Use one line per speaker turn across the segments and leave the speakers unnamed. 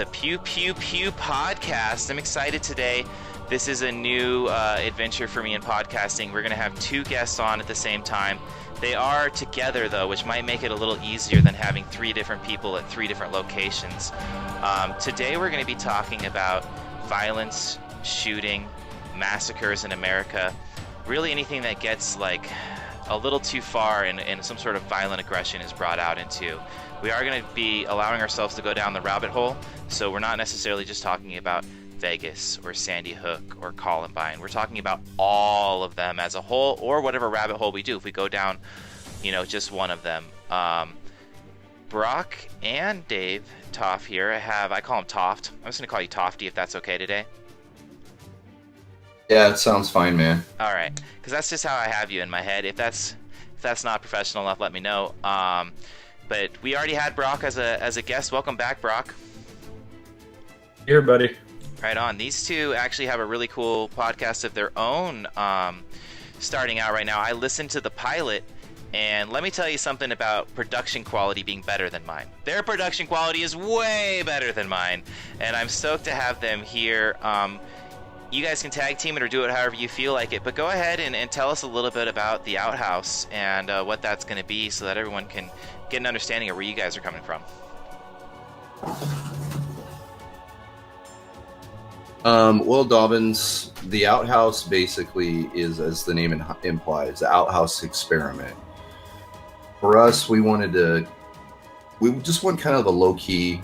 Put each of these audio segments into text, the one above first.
the Pew Pew Pew Podcast. I'm excited today. This is a new adventure for me in podcasting. We're going to have two guests on at the same time. They are together, though, which might make it a little easier than having three different people at three different locations. Today we're going to be talking about violence, shooting, massacres in America, really anything that gets like a little too far and some sort of violent aggression is brought out into. We are going to be allowing ourselves to go down the rabbit hole, so we're not necessarily just talking about Vegas or Sandy Hook or Columbine. We're talking about all of them as a whole, or whatever rabbit hole we do if we go down, just one of them. Brock and Dave Toff here. I call him Toft. I'm just going to call you Tofty if that's okay today.
Yeah, it sounds fine, man.
All right, because that's just how I have you in my head. If that's not professional enough, let me know. But we already had Brock as a guest. Welcome back, Brock.
Here, buddy.
Right on. These two actually have a really cool podcast of their own starting out right now. I listened to the pilot, and let me tell you something about production quality being better than mine. Their production quality is way better than mine, and I'm stoked to have them here. You guys can tag team it or do it however you feel like it, but go ahead and tell us a little bit about the Outhouse and what that's going to be so that everyone can get an understanding of where you guys are coming from.
Well, Dobbins, the Outhouse basically is, as the name implies, the Outhouse Experiment. For us, we just want kind of a low-key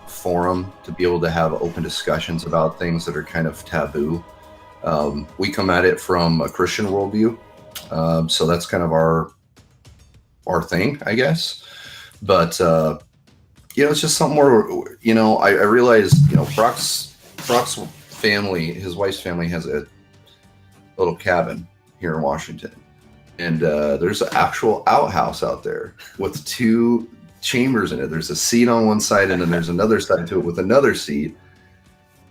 forum to be able to have open discussions about things that are kind of taboo. We come at it from a Christian worldview, so that's kind of our thing, I guess. But it's just something where I realized Brock's family, his wife's family, has a little cabin here in Washington, and there's an actual outhouse out there with two chambers in it. There's a seat on one side, and then there's another side to it with another seat,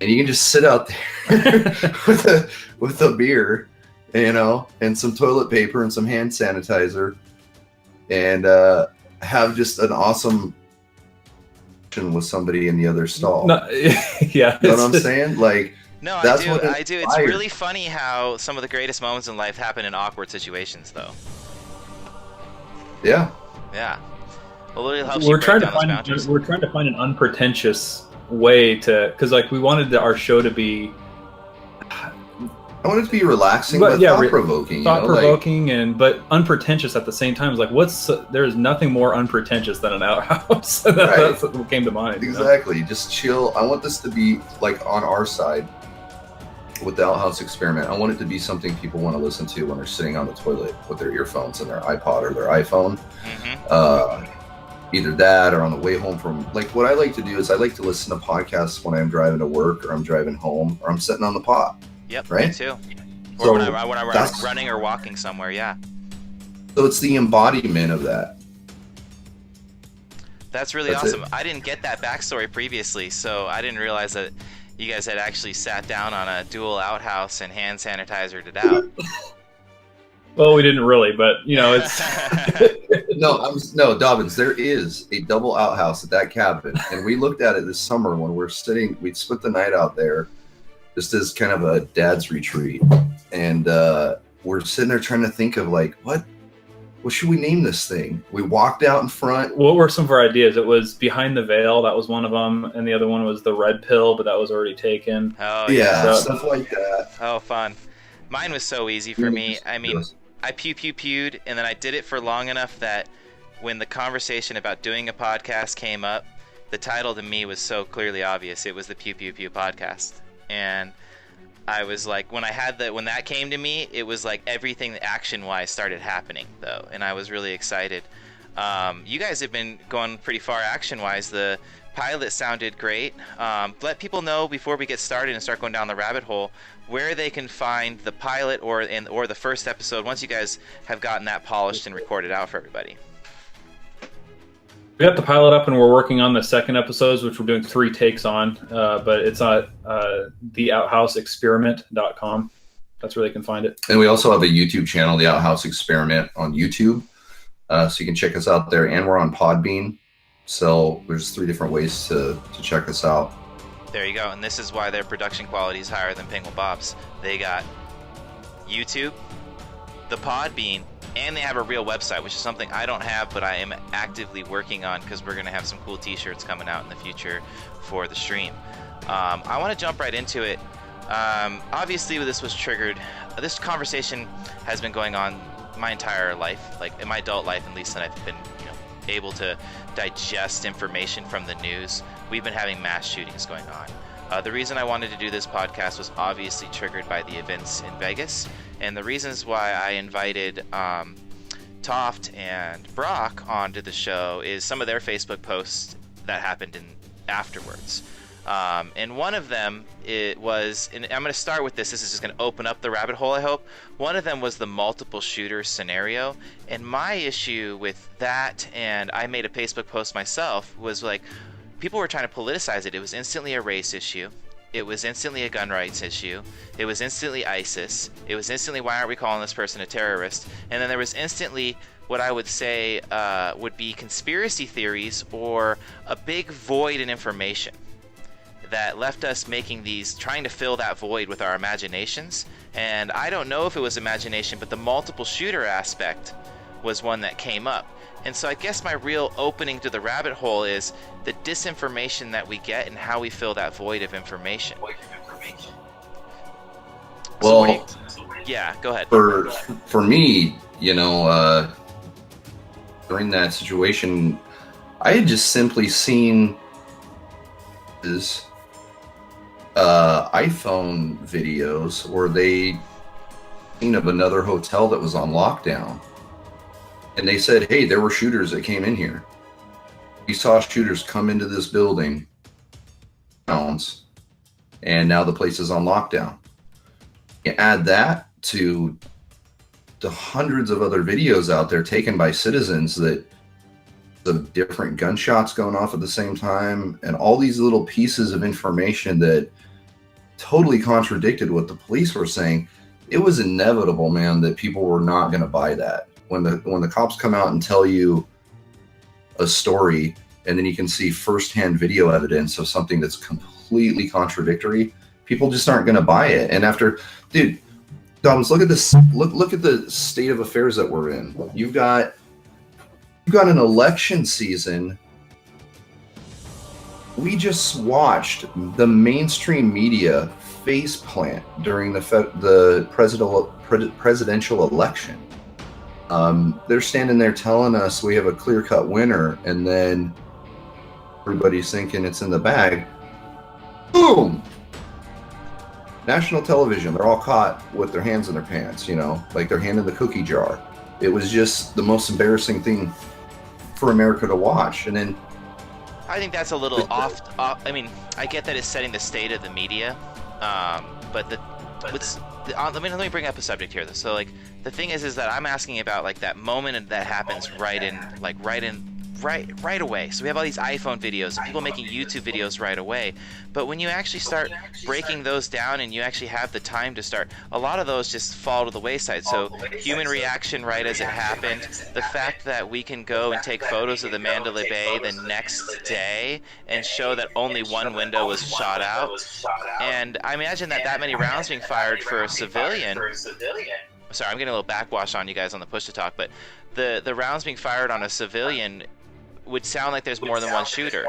and you can just sit out there with a beer, and some toilet paper and some hand sanitizer, and have just an awesome with somebody in the other stall.
No, yeah,
you know what I'm saying? Like,
no,
that's
I do. It's really funny how some of the greatest moments in life happen in awkward situations, though.
Yeah.
Yeah. Well, it helps
we're
you
trying
break
to
down
find
those boundaries.
we're trying to find an unpretentious way to, because we wanted our show to be.
I want it to be relaxing, but thought-provoking.
Thought-provoking, but unpretentious at the same time. It's like, there's nothing more unpretentious than an outhouse. That's what came to mind.
Exactly. Just chill. I want this to be like on our side with the Outhouse Experiment. I want it to be something people want to listen to when they're sitting on the toilet with their earphones and their iPod or their iPhone. Mm-hmm. Either that or on the way home from, like, what I like to do is I like to listen to podcasts when I'm driving to work or I'm driving home or I'm sitting on the pot.
Yep,
right?
Me too. Or
so
when I'm running or walking somewhere, yeah.
So it's the embodiment of that.
That's really awesome. I didn't get that backstory previously, so I didn't realize that you guys had actually sat down on a dual outhouse and hand sanitized it out.
Well, we didn't really, but it's
no, Dobbins. There is a double outhouse at that cabin, and we looked at it this summer when we're sitting. We spent the night out there, just as kind of a dad's retreat, and we're sitting there trying to think of like what should we name this thing? We walked out in front.
What were some of our ideas? It was Behind the Veil. That was one of them, and the other one was the Red Pill, but that was already taken.
Oh yeah,
stuff like that.
Oh, fun. Mine was so easy for me. I mean, I pewed, and then I did it for long enough that when the conversation about doing a podcast came up, the title to me was so clearly obvious. It was the Pew Pew Pew Podcast, and I was like, when that came to me, it was like everything action-wise started happening, though, and I was really excited. You guys have been going pretty far action-wise. The pilot sounded great. Let people know before we get started and start going down the rabbit hole where they can find the pilot or the first episode once you guys have gotten that polished and recorded out for everybody.
We got the pilot up, and we're working on the second episodes, which we're doing 3 takes on. But it's at theouthouseexperiment.com. That's where they can find it.
And we also have a YouTube channel, The Outhouse Experiment, on YouTube. So you can check us out there. And we're on Podbean. there's 3 different ways to check us out.
There you go. And this is why their production quality is higher than Penguin Bob's. They got YouTube, the Podbean, and they have a real website, which is something I don't have, but I am actively working on because we're going to have some cool t-shirts coming out in the future for the stream. I want to jump right into it. Obviously, this was triggered. This conversation has been going on my entire life, like in my adult life at least, and I've been able to digest information from the news. We've been having mass shootings going on. The reason I wanted to do this podcast was obviously triggered by the events in Vegas, and the reasons why I invited Toft and Brock onto the show is some of their Facebook posts that happened afterwards. And one of them, it was, and I'm going to start with this is just going to open up the rabbit hole, I hope. One of them was the multiple shooter scenario, and my issue with that, and I made a Facebook post myself, was like, people were trying to politicize it. It was instantly a race issue. It was instantly a gun rights issue. It was instantly ISIS. It was instantly, why aren't we calling this person a terrorist? And then there was instantly what I would say would be conspiracy theories or a big void in information that left us trying to fill that void with our imaginations. And I don't know if it was imagination, but the multiple shooter aspect was one that came up. And so I guess my real opening to the rabbit hole is the disinformation that we get and how we fill that void of information.
Well,
yeah, go ahead.
For me, during that situation, I had just simply seen iPhone videos where they seen of another hotel that was on lockdown, and they said, hey, there were shooters that came in here. We saw shooters come into this building, and now the place is on lockdown. You add that to the hundreds of other videos out there taken by citizens that the different gunshots going off at the same time, and all these little pieces of information that totally contradicted what the police were saying. It was inevitable, man, that people were not going to buy that. When the cops come out and tell you a story, and then you can see firsthand video evidence of something that's completely contradictory, people just aren't going to buy it. And after, dude, Dobbins, look at this. Look at the state of affairs that we're in. You've got an election season. We just watched the mainstream media face plant during the presidential election. They're standing there telling us we have a clear-cut winner, and then everybody's thinking it's in the bag. Boom! National television, they're all caught with their hands in their pants, like their hand in the cookie jar. It was just the most embarrassing thing for America to watch. And then
I think that's a little off. I mean, I get that it's setting the state of the media, but let me bring up a subject here. So, like, the thing is that I'm asking about like that moment that happens right away. So we have all these iPhone videos and people making YouTube videos right away. But when you actually start breaking those down and you actually have the time to start, a lot of those just fall to the wayside. So human reaction right as it happened, the fact that we can go and take photos of the Mandalay Bay the next day and show that only one window was shot out. And I imagine that many rounds being fired for a civilian. Sorry, I'm getting a little backwash on you guys on the push to talk, but the rounds being fired on a civilian would sound like there's more than one shooter.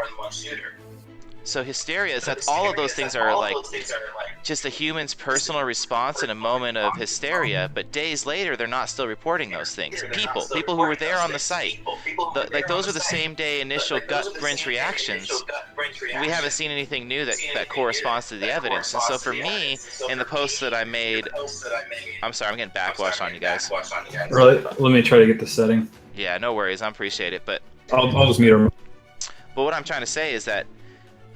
So hysteria is that all of those things are like just a human's personal response in a moment of hysteria, but days later they're not still reporting those things. People who were there on the site, those are the same day initial gut wrench reactions. We haven't seen anything new that corresponds to the evidence. And so for me, in the post that I made, I'm sorry, I'm getting backwash on you guys.
Really? Let me try to get the setting.
Yeah, no worries, I appreciate it, but
I'll just mute him.
But what I'm trying to say is that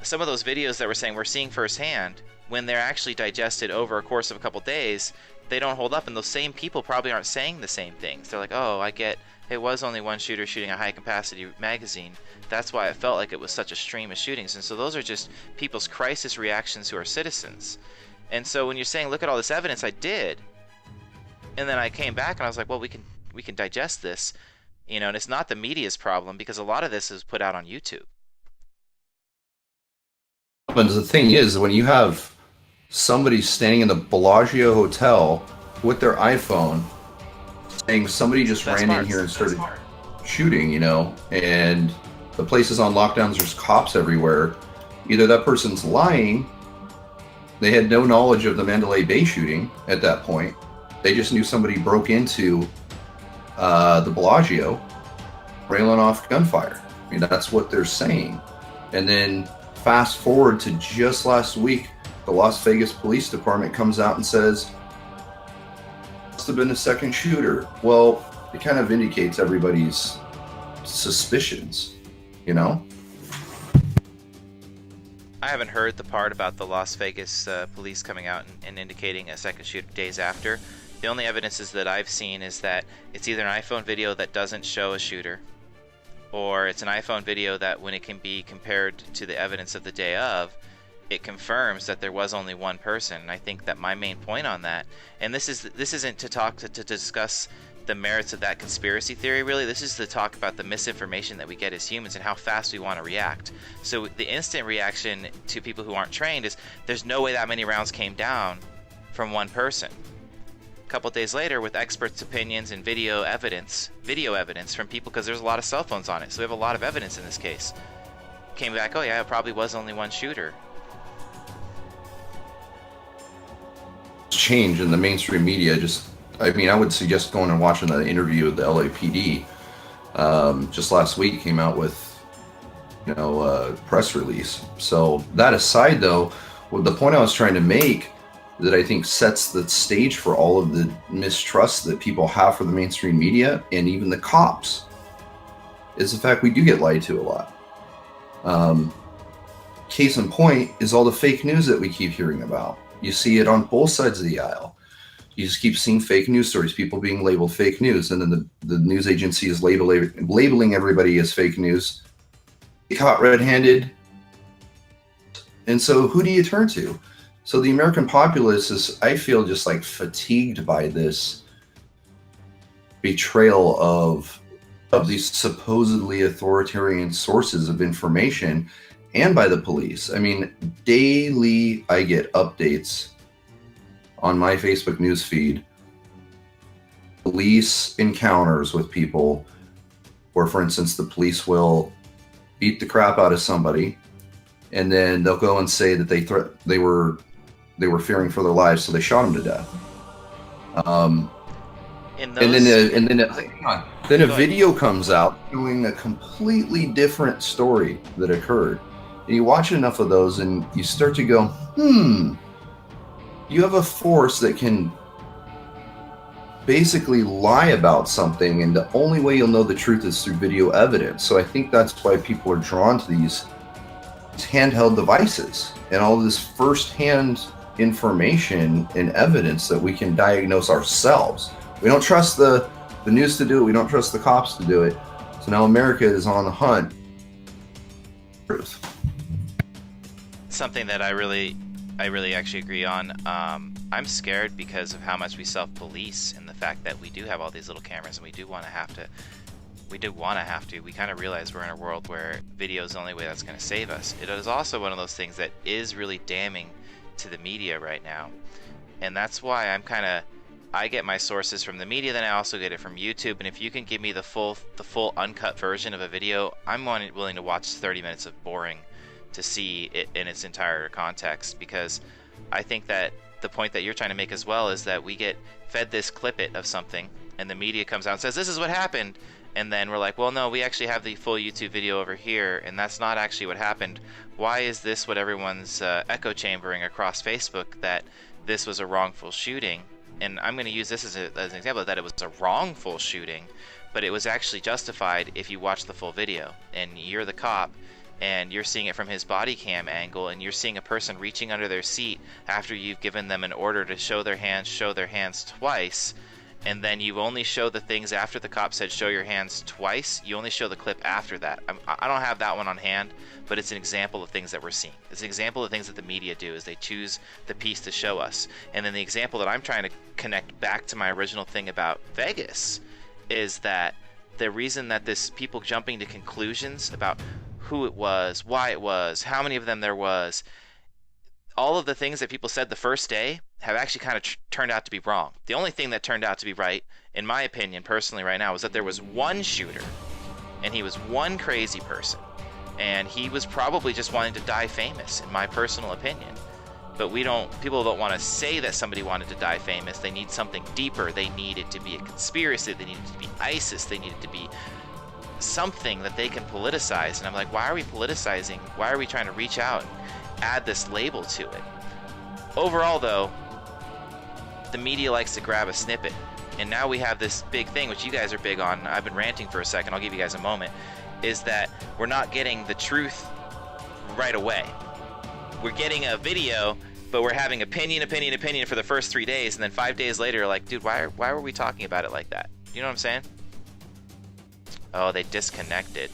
some of those videos that we're saying we're seeing firsthand, when they're actually digested over a course of a couple days, they don't hold up, and those same people probably aren't saying the same things. They're like, oh, I get it was only one shooter shooting a high-capacity magazine. That's why it felt like it was such a stream of shootings. And so those are just people's crisis reactions who are citizens. And so when you're saying, look at all this evidence, I did. And then I came back and I was like, well, we can digest this. You know, and it's not the media's problem because a lot of this is put out on YouTube.
But the thing is, when you have somebody standing in the Bellagio Hotel with their iPhone saying somebody just ran in here and started shooting, you know, and the place is on lockdowns, there's cops everywhere, either that person's lying, they had no knowledge of the Mandalay Bay shooting at that point, they just knew somebody broke into the Bellagio, railing off gunfire. I mean, that's what they're saying. And then fast forward to just last week, the Las Vegas Police Department comes out and says, must have been a second shooter. Well, it kind of indicates everybody's suspicions, you know?
I haven't heard the part about the Las Vegas police coming out and indicating a second shooter days after. The only evidences that I've seen is that it's either an iPhone video that doesn't show a shooter, or it's an iPhone video that when it can be compared to the evidence of the day of, it confirms that there was only one person. And I think that my main point on that, and this isn't to discuss the merits of that conspiracy theory really, this is to talk about the misinformation that we get as humans and how fast we want to react. So the instant reaction to people who aren't trained is there's no way that many rounds came down from one person. A couple days later, with experts' opinions and video evidence from people, because there's a lot of cell phones on it, so we have a lot of evidence in this case, came back, oh yeah, it probably was only one shooter.
Change in the mainstream media, just, I mean, I would suggest going and watching the interview with the LAPD just last week, came out with, you know, a press release. So that aside though, well, the point I was trying to make that I think sets the stage for all of the mistrust that people have for the mainstream media and even the cops is the fact we do get lied to a lot. Case in point is all the fake news that we keep hearing about. You see it on both sides of the aisle. You just keep seeing fake news stories, people being labeled fake news, and then the news agency is labeling everybody as fake news. They caught red-handed. And so who do you turn to? So the American populace is, I feel, just like fatigued by this betrayal of these supposedly authoritarian sources of information and by the police. I mean, daily I get updates on my Facebook news feed, police encounters with people where, for instance, the police will beat the crap out of somebody and then they'll go and say that they were fearing for their lives, so they shot him to death. Then a video comes out showing a completely different story that occurred. And you watch enough of those and you start to go, you have a force that can basically lie about something, and the only way you'll know the truth is through video evidence. So I think that's why people are drawn to these handheld devices and all this firsthand information and evidence that we can diagnose ourselves. We don't trust the news to do it. We don't trust the cops to do it. So now America is on the hunt. Truth.
Something that I really actually agree on. I'm scared because of how much we self-police and the fact that we do have all these little cameras and we do want to have to. We kind of realize we're in a world where video is the only way that's going to save us. It is also one of those things that is really damning to the media right now. And that's why I get my sources from the media, then I also get it from YouTube. And if you can give me the full uncut version of a video, I'm willing to watch 30 minutes of boring to see it in its entire context, because I think that the point that you're trying to make as well is that we get fed this clip-it of something and the media comes out and says this is what happened, and then we're like, well, no, we actually have the full YouTube video over here and that's not actually what happened. Why is this what everyone's echo chambering across Facebook, that this was a wrongful shooting? And I'm going to use this as an example that it was a wrongful shooting, but it was actually justified if you watch the full video and you're the cop and you're seeing it from his body cam angle, and you're seeing a person reaching under their seat after you've given them an order to show their hands twice, and then you only show the things after the cop said show your hands twice. You only show the clip after that. I don't have that one on hand, but it's an example of things that we're seeing. It's an example of things that the media do, is they choose the piece to show us. And then the example that I'm trying to connect back to my original thing about Vegas is that the reason that this people jumping to conclusions about who it was, why it was, how many of them there was, all of the things that people said the first day have actually kind of turned out to be wrong. The only thing that turned out to be right, in my opinion, personally right now, was that there was one shooter, and he was one crazy person, and he was probably just wanting to die famous, in my personal opinion. But people don't want to say that somebody wanted to die famous. They need something deeper. They need it to be a conspiracy. They need it to be ISIS. They need it to be something that they can politicize. And I'm like, why are we politicizing? Why are we trying to reach out and add this label to it? Overall, though, the media likes to grab a snippet. And now we have this big thing, which you guys are big on. I've been ranting for a second. I'll give you guys a moment. Is that we're not getting the truth right away. We're getting a video, but we're having opinion for the first 3 days, and then 5 days later, like, dude, why were we talking about it like that? You know what I'm saying? Oh, they disconnected.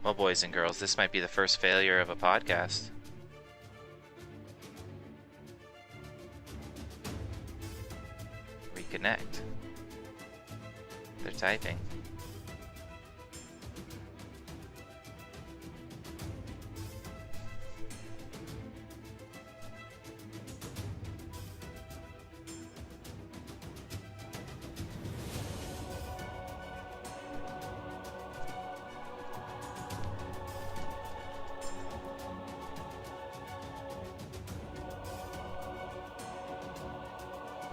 Well, boys and girls, this might be the first failure of a podcast. Reconnect. They're typing.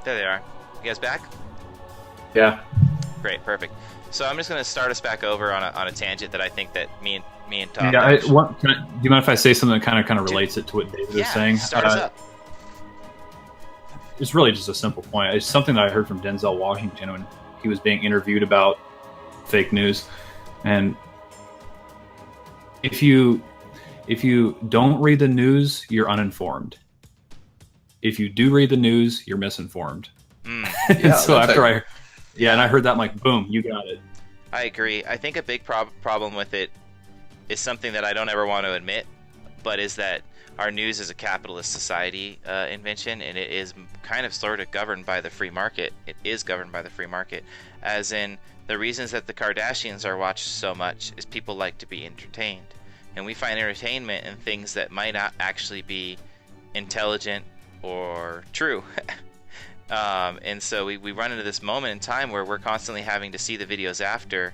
There they are. You guys back?
Yeah.
Great, perfect. So I'm just going to start us back over on a tangent that I think that me and Tom.
Yeah. Do you mind if I say something that kind of relates it to what David is saying?
Start us up.
It's really just a simple point. It's something that I heard from Denzel Washington when he was being interviewed about fake news, and if you don't read the news, you're uninformed. If you do read the news, you're misinformed.
Yeah,
so after and I heard that, I'm like, boom, you got it.
I agree. I think a big problem with it is something that I don't ever want to admit, but is that our news is a capitalist society invention, and it is kind of sort of governed by the free market. It is governed by the free market, as in the reasons that the Kardashians are watched so much is people like to be entertained, and we find entertainment in things that might not actually be intelligent or true. And so we run into this moment in time where we're constantly having to see the videos after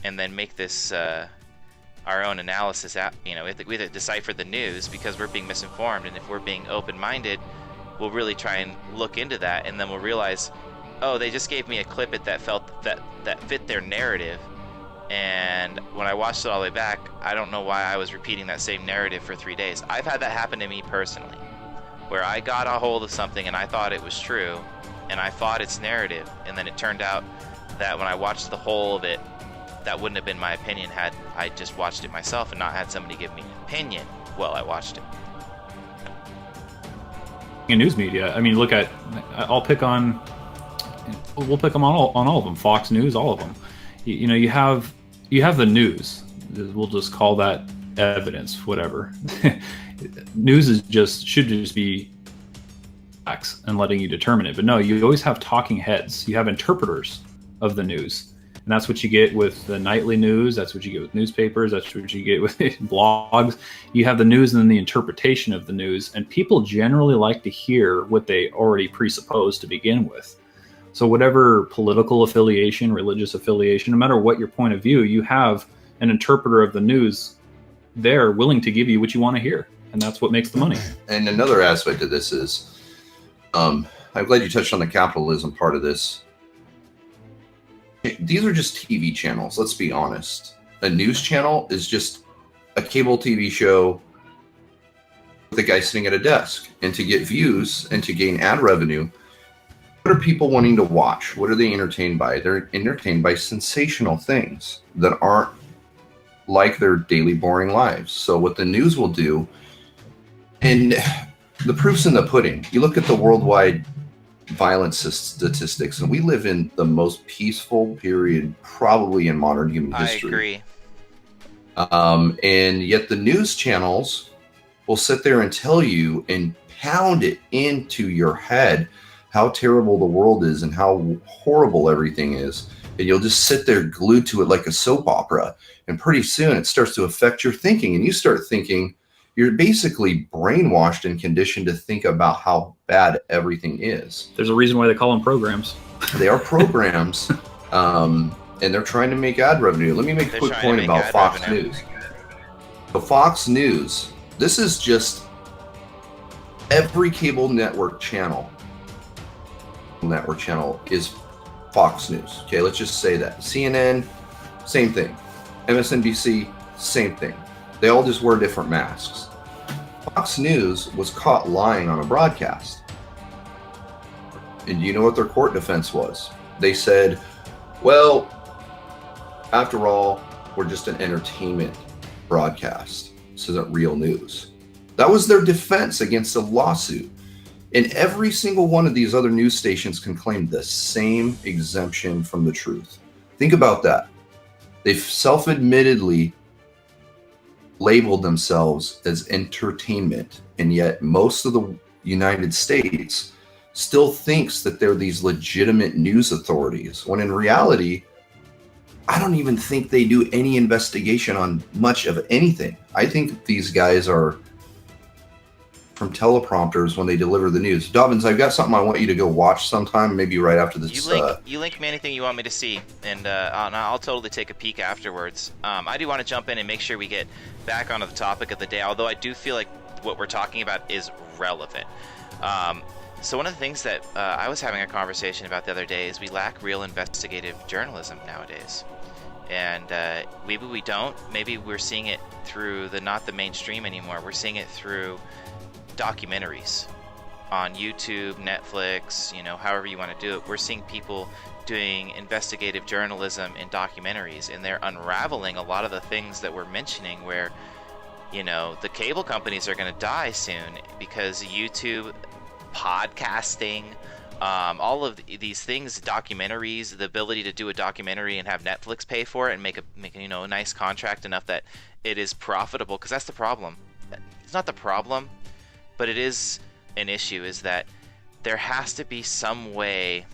and then make this our own analysis. We have to decipher the news because we're being misinformed, and if we're being open-minded, we'll really try and look into that, and then we'll realize, oh, they just gave me a clip that fit their narrative, and when I watched it all the way back, I don't know why I was repeating that same narrative for 3 days. I've had that happen to me personally, where I got a hold of something and I thought it was true, and I fought its narrative, and then it turned out that when I watched the whole of it, that wouldn't have been my opinion had I just watched it myself and not had somebody give me an opinion while I watched it.
In news media, I mean, we'll pick them on all of them. Fox News, all of them. You have the news. We'll just call that evidence, whatever. News should just be facts and letting you determine it. But no, you always have talking heads. You have interpreters of the news. And that's what you get with the nightly news. That's what you get with newspapers. That's what you get with blogs. You have the news and then the interpretation of the news. And people generally like to hear what they already presuppose to begin with. So whatever political affiliation, religious affiliation, no matter what your point of view, you have an interpreter of the news there willing to give you what you want to hear. And that's what makes the money.
And another aspect of this is, I'm glad you touched on the capitalism part of this. These are just TV channels. Let's be honest. A news channel is just a cable TV show with a guy sitting at a desk. And to get views and to gain ad revenue, what are people wanting to watch? What are they entertained by? They're entertained by sensational things that aren't like their daily boring lives. So what the news will do, and the proof's in the pudding. You look at the worldwide violence statistics, and we live in the most peaceful period probably in modern human history.
I agree.
And yet the news channels will sit there and tell you and pound it into your head how terrible the world is and how horrible everything is. And you'll just sit there glued to it like a soap opera. And pretty soon it starts to affect your thinking. And you start thinking, you're basically brainwashed and conditioned to think about how bad everything is.
There's a reason why they call them programs.
They are programs, and they're trying to make ad revenue. Let me make a quick point about Fox News. So Fox News, this is just every cable network channel is Fox News. Okay, let's just say that. CNN, same thing. MSNBC, same thing. They all just wear different masks. Fox News was caught lying on a broadcast. And you know what their court defense was? They said, well, after all, we're just an entertainment broadcast. This isn't real news. That was their defense against a lawsuit. And every single one of these other news stations can claim the same exemption from the truth. Think about that. They've self-admittedly labeled themselves as entertainment, and yet most of the United States still thinks that they're these legitimate news authorities, when in reality, I don't even think they do any investigation on much of anything. I think these guys are from teleprompters when they deliver the news. Dobbins, I've got something I want you to go watch sometime, maybe right after this.
You link me anything you want me to see, and I'll totally take a peek afterwards. I do want to jump in and make sure we get back onto the topic of the day, although I do feel like what we're talking about is relevant. So one of the things that I was having a conversation about the other day is we lack real investigative journalism nowadays. And maybe we don't. Maybe we're seeing it through not the mainstream anymore. We're seeing it through documentaries on YouTube, Netflix, however you want to do it. We're seeing people doing investigative journalism in documentaries, and they're unraveling a lot of the things that we're mentioning where, the cable companies are going to die soon because YouTube, podcasting, all of these things, documentaries, the ability to do a documentary and have Netflix pay for it and make a nice contract enough that it is profitable, because that's the problem. It's not the problem, but it is an issue, is that there has to be some way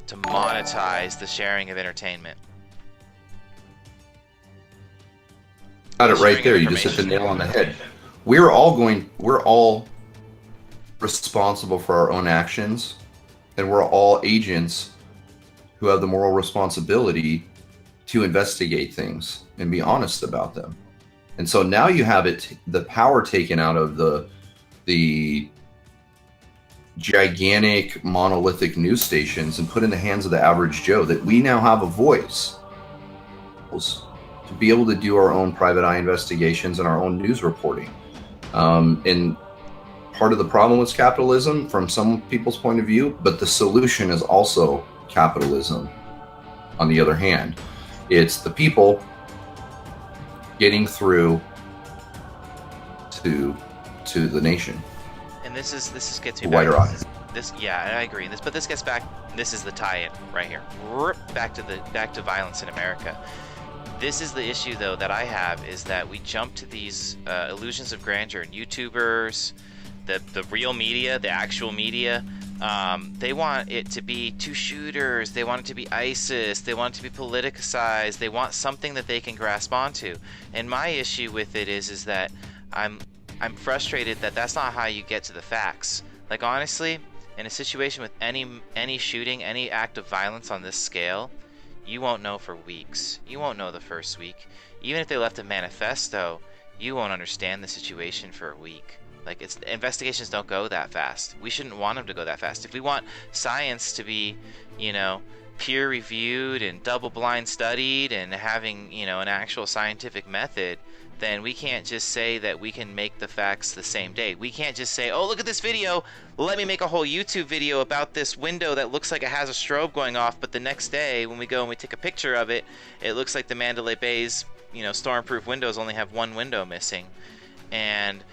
to monetize the sharing of entertainment.
Got it right there. You just hit the nail on the head. We're all responsible for our own actions, and we're all agents who have the moral responsibility to investigate things and be honest about them. And so now you have the power taken out of the gigantic monolithic news stations and put in the hands of the average Joe, that we now have a voice to be able to do our own private eye investigations and our own news reporting. And part of the problem was capitalism from some people's point of view, but the solution is also capitalism. On the other hand, it's the people getting through to the nation.
And this gets me
wider
back.
audience.
I agree. But this gets back. This is the tie-in right here. Back to violence in America. This is the issue, though, that I have, is that we jump to these illusions of grandeur, and YouTubers, the real media, the actual media. They want it to be two shooters. They want it to be ISIS. They want it to be politicized. They want something that they can grasp onto. And my issue with it is that I'm frustrated that that's not how you get to the facts. Like, honestly, in a situation with any shooting, any act of violence on this scale, you won't know for weeks. You won't know the first week. Even if they left a manifesto, you won't understand the situation for a week. Like, investigations don't go that fast. We shouldn't want them to go that fast. If we want science to be, peer-reviewed and double-blind studied and having, an actual scientific method, then we can't just say that we can make the facts the same day. We can't just say, oh, look at this video. Let me make a whole YouTube video about this window that looks like it has a strobe going off, but the next day when we go and we take a picture of it, it looks like the Mandalay Bay's, storm-proof windows only have one window missing. And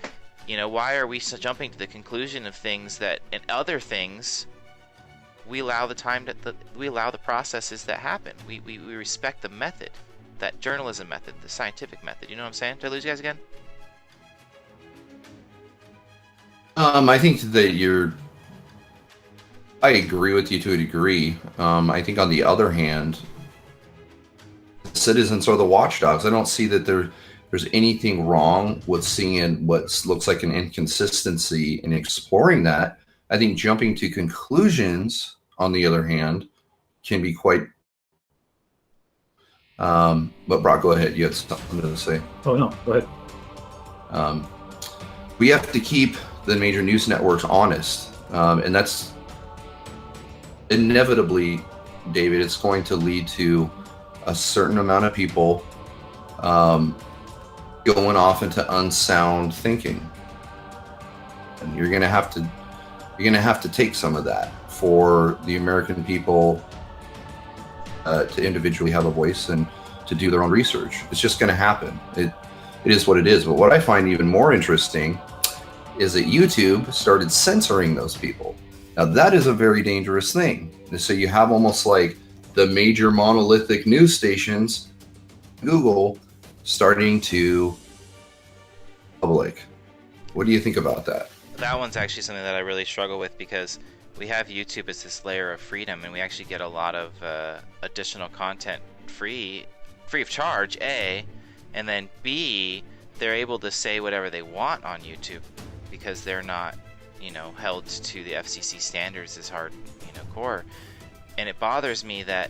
why are we jumping to the conclusion of things that in other things we allow we allow the processes that happen. We respect the method, that journalism method, the scientific method. You know what I'm saying? Did I lose you guys again?
I think that I agree with you to a degree. I think on the other hand, citizens are the watchdogs. I don't see that there's anything wrong with seeing what looks like an inconsistency and exploring that. I think jumping to conclusions, on the other hand, can be quite. But Brock, go ahead. You had something to say.
Oh no, go ahead.
We have to keep the major news networks honest, and that's inevitably, David. It's going to lead to a certain amount of people going off into unsound thinking, and you're gonna have to take some of that for the American people to individually have a voice and to do their own research. It's just going to happen. It is what it is. But what I find even more interesting is that YouTube started censoring those people. Now that is a very dangerous thing. So you have almost like the major monolithic news stations, Google, starting to public. What do you think about that?
That one's actually something that I really struggle with, because we have YouTube as this layer of freedom, and we actually get a lot of additional content free of charge, A, and then B, they're able to say whatever they want on YouTube because they're not, held to the FCC standards as hardcore. And it bothers me that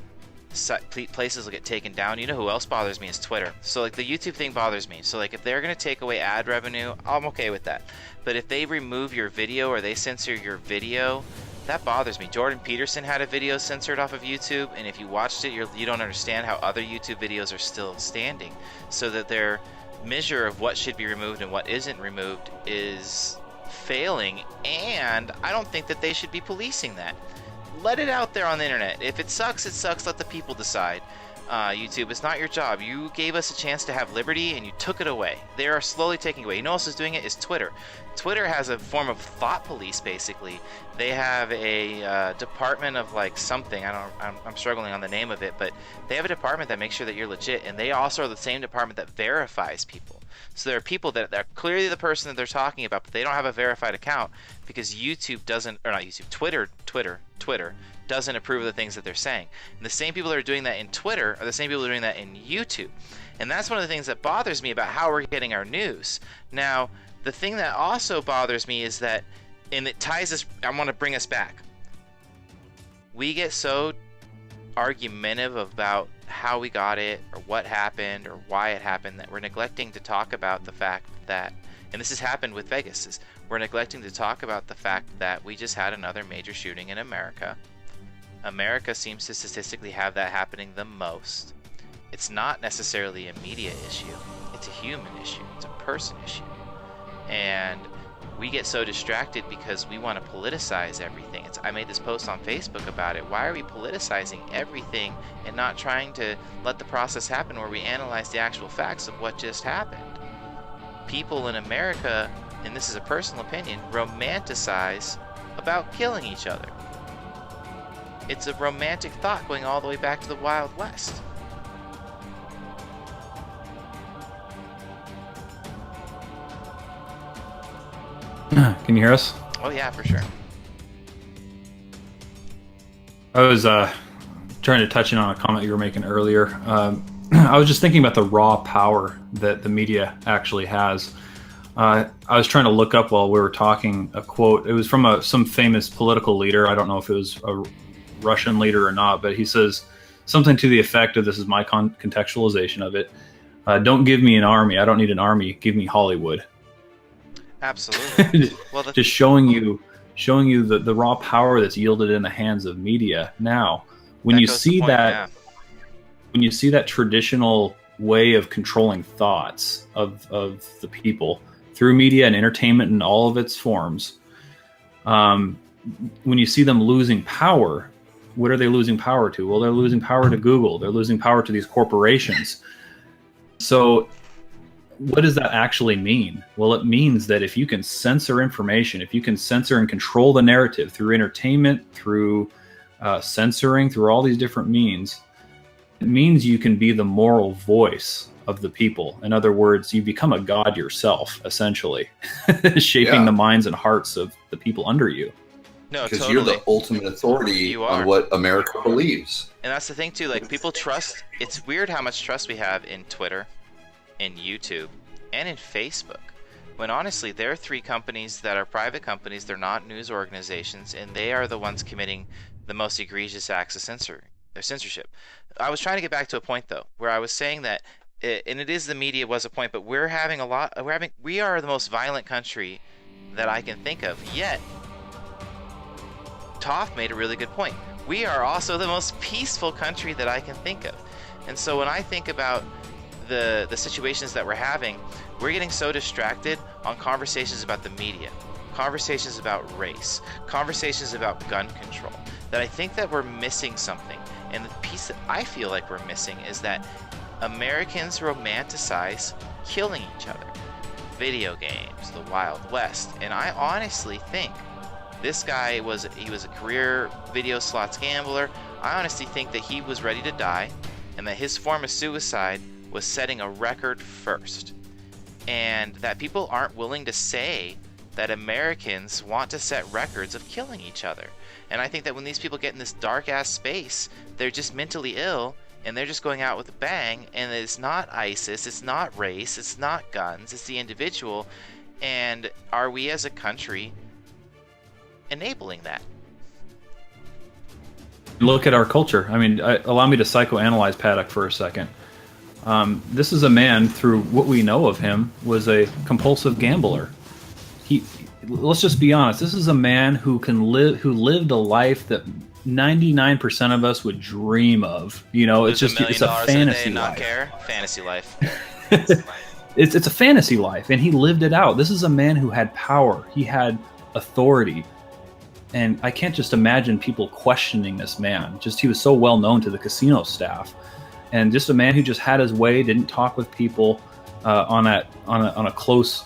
places will get taken down. You know who else bothers me is Twitter. So like the YouTube thing bothers me. So like if they're going to take away ad revenue, I'm okay with that. But if they remove your video or they censor your video, that bothers me. Jordan Peterson had a video censored off of YouTube, and if you watched it, you don't understand how other YouTube videos are still standing. So that their measure of what should be removed and what isn't removed is failing, and I don't think that they should be policing that. Let it out there on the internet. If it sucks, it sucks. Let the people decide. YouTube, it's not your job. You gave us a chance to have liberty, and you took it away. They are slowly taking away. You know who else is doing it? Is Twitter. Twitter has a form of thought police, basically. They have a department of like something. I'm struggling on the name of it, but they have a department that makes sure that you're legit, and they also are the same department that verifies people. So there are people that are clearly the person that they're talking about, but they don't have a verified account because YouTube doesn't, or not YouTube, Twitter doesn't approve of the things that they're saying. And the same people that are doing that in Twitter are the same people that are doing that in YouTube. And that's one of the things that bothers me about how we're getting our news. Now, the thing that also bothers me is that, and it ties us, I want to bring us back. We get so argumentative about how we got it or what happened or why it happened that we're neglecting to talk about the fact that, and this has happened with Vegas, is we're neglecting to talk about the fact that we just had another major shooting in America. America seems to statistically have that happening the most. It's not necessarily a media issue. It's a human issue. It's a person issue. And we get so distracted because we want to politicize everything. I made this post on Facebook about it. Why are we politicizing everything and not trying to let the process happen where we analyze the actual facts of what just happened? People in America, and this is a personal opinion, romanticize about killing each other. It's a romantic thought going all the way back to the Wild West.
Can you hear us?
Oh yeah, for sure.
I was trying to touch in on a comment you were making earlier. I was just thinking about the raw power that the media actually has. I was trying to look up while we were talking a quote. It was from some famous political leader. I don't know if it was a Russian leader or not, but he says something to the effect of, this is my contextualization of it, don't give me an army. I don't need an army. Give me Hollywood.
Absolutely. Well,
just showing you the raw power that's yielded in the hands of media. Now, when you see when you see that traditional way of controlling thoughts of the people through media and entertainment in all of its forms, when you see them losing power, what are they losing power to? Well, they're losing power to Google. They're losing power to these corporations. So what does that actually mean? Well, it means that if you can censor information, if you can censor and control the narrative through entertainment, through censoring, through all these different means, It means you can be the moral voice of the people. In other words, you become a god yourself, essentially, shaping the minds and hearts of the people under you.
No,
because
totally.
you're the ultimate authority on what America believes.
And that's the thing too, like people trust, it's weird how much trust we have in Twitter, in YouTube, and in Facebook. When honestly, there are 3 companies that are private companies, they're not news organizations, and they are the ones committing the most egregious acts of censorship. I was trying to get back to a point though, where I was saying that, and it is the media was a point, but we are the most violent country that I can think of, yet Toph made a really good point. We are also the most peaceful country that I can think of. And so when I think about the situations that we're having, we're getting so distracted on conversations about the media, conversations about race, conversations about gun control, that I think that we're missing something. And the piece that I feel like we're missing is that Americans romanticize killing each other. Video games, the Wild West. And I honestly think this guy was a career video slots gambler. I honestly think that he was ready to die, and that his form of suicide was setting a record first. And that people aren't willing to say that Americans want to set records of killing each other. And I think that when these people get in this dark ass space, they're just mentally ill, and they're just going out with a bang, and it's not ISIS, it's not race, it's not guns, it's the individual. And are we as a country enabling that?
Look at our culture. I mean, allow me to psychoanalyze Paddock for a second. This is a man, through what we know of him, was a compulsive gambler. Let's just be honest. This is a man who lived a life that 99% of us would dream of. You know, it's a fantasy life.
Fantasy life.
It's a fantasy life, and he lived it out. This is a man who had power. He had authority. And I can't just imagine people questioning this man. He was so well known to the casino staff, and just a man who just had his way, didn't talk with people on a close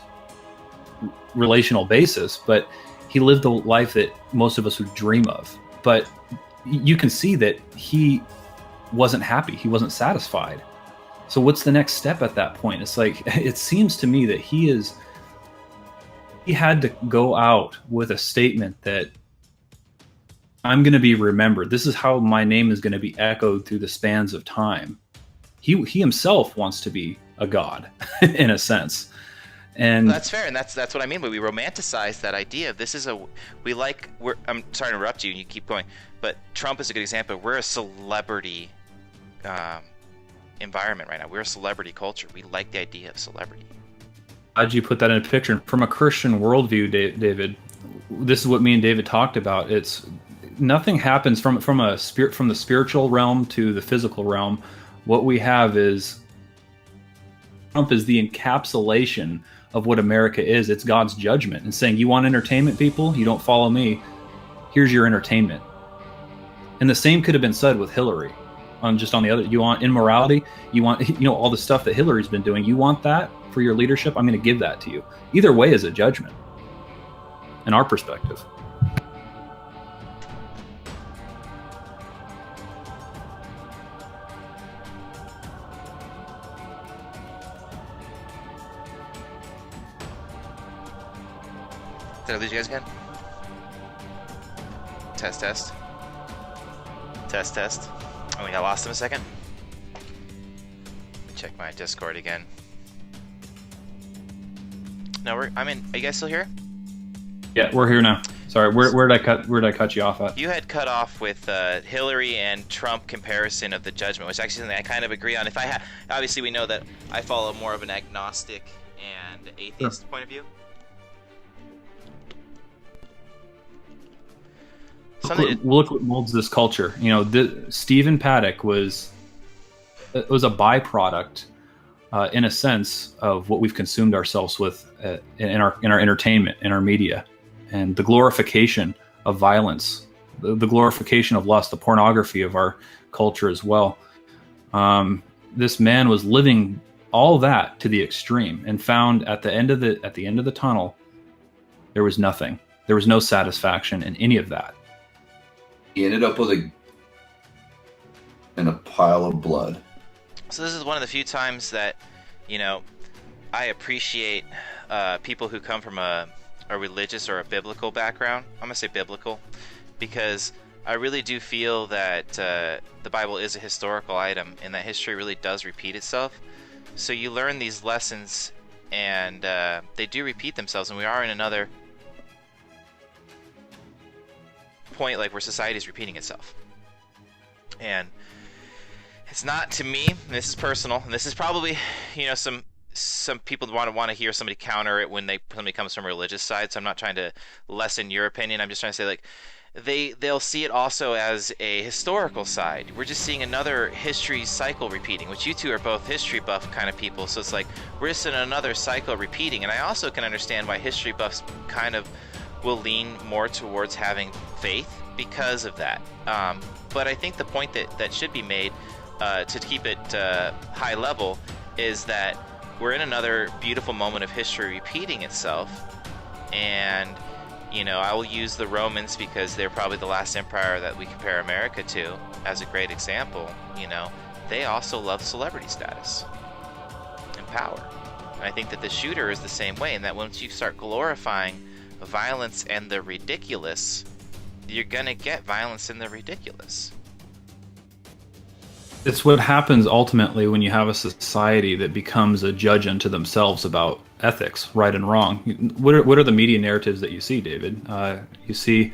relational basis, but he lived the life that most of us would dream of. But you can see that he wasn't happy. He wasn't satisfied. So what's the next step at that point? It's like, it seems to me that he had to go out with a statement that I'm going to be remembered. This is how my name is going to be echoed through the spans of time. He himself wants to be a god in a sense. And
that's fair, and that's what I mean. But we romanticize that idea. I'm sorry to interrupt you, and you keep going. But Trump is a good example. We're a celebrity environment right now. We're a celebrity culture. We like the idea of celebrity.
How'd you put that in a picture? From a Christian worldview, David, this is what me and David talked about. It's nothing happens from the spiritual realm to the physical realm. What we have is Trump is the encapsulation of what America is. It's God's judgment and saying, you want entertainment, people? You don't follow me. Here's your entertainment. And the same could have been said with Hillary. On the other, you want immorality? You want, all the stuff that Hillary's been doing. You want that for your leadership? I'm going to give that to you. Either way is a judgment in our perspective.
Did I lose you guys again? Test. Oh, we got lost in a second. Check my Discord again. No, are you guys still here?
Yeah, we're here now. Sorry, where did I cut you off at?
You had cut off with Hillary and Trump comparison of the judgment, which is actually something I kind of agree on. Obviously we know that I follow more of an agnostic and atheist point of view.
Look what molds this culture. Stephen Paddock was a byproduct, in a sense, of what we've consumed ourselves with in our entertainment, in our media, and the glorification of violence, the glorification of lust, the pornography of our culture as well. This man was living all that to the extreme, and found at the end of the tunnel, there was nothing. There was no satisfaction in any of that.
He ended up with and a pile of blood.
So this is one of the few times that, you know, I appreciate people who come from a religious or a biblical background. I'm gonna say biblical, because I really do feel that the Bible is a historical item, and that history really does repeat itself. So you learn these lessons, and they do repeat themselves, and we are in another point, like, where society is repeating itself. And it's not, to me, and this is personal, and this is probably, you know, some people want to hear somebody counter it when somebody comes from a religious side, so I'm not trying to lessen your opinion. I'm just trying to say, like, they'll see it also as a historical side. We're just seeing another history cycle repeating, which you two are both history buff kind of people, so it's like we're just in another cycle repeating. And I also can understand why history buffs kind of will lean more towards having faith because of that. But I think the point that should be made, to keep it high level, is that we're in another beautiful moment of history repeating itself. And, you know, I will use the Romans because they're probably the last empire that we compare America to as a great example. You know, they also love celebrity status and power. And I think that the shooter is the same way, and that once you start glorifying violence and the ridiculous, you're gonna get violence and the ridiculous.
It's what happens ultimately when you have a society that becomes a judge unto themselves about ethics, right and wrong. What are the media narratives that you see, David? You see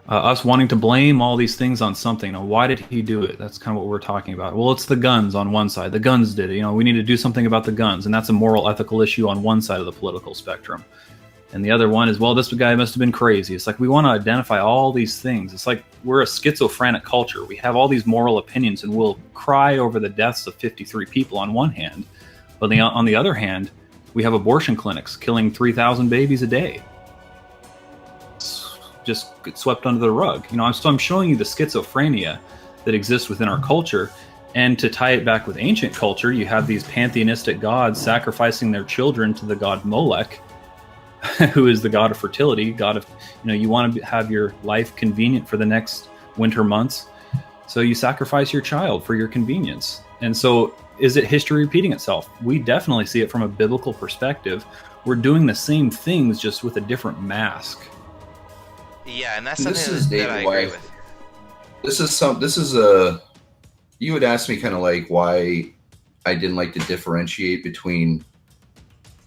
us wanting to blame all these things on something. Now, why did he do it? That's kind of what we're talking about. Well, it's the guns on one side. The guns did it. You know, we need to do something about the guns, and that's a moral, ethical issue on one side of the political spectrum. And the other one is, well, this guy must have been crazy. It's like we want to identify all these things. It's like we're a schizophrenic culture. We have all these moral opinions, and we'll cry over the deaths of 53 people on one hand. But on the other hand, we have abortion clinics killing 3,000 babies a day. It's just get swept under the rug. You know, so I'm showing you the schizophrenia that exists within our culture. And to tie it back with ancient culture, you have these pantheistic gods sacrificing their children to the god Molech, who is the god of fertility, god of, you know, you want to have your life convenient for the next winter months, so you sacrifice your child for your convenience. And so is it history repeating itself? We definitely see it from a biblical perspective. We're doing the same things, just with a different mask.
Yeah, and that's something that I agree with.
You would ask me kind of like why I didn't like to differentiate between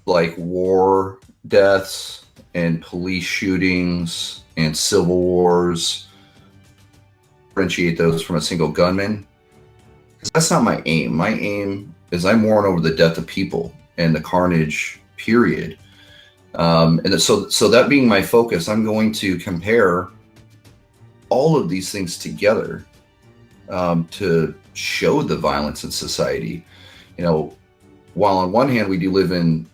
like war deaths and police shootings and civil wars, differentiate those from a single gunman. Because that's not my aim. My aim is I mourn over the death of people and the carnage, period. And so that being my focus, I'm going to compare all of these things together to show the violence in society. You know, while on one hand we do live in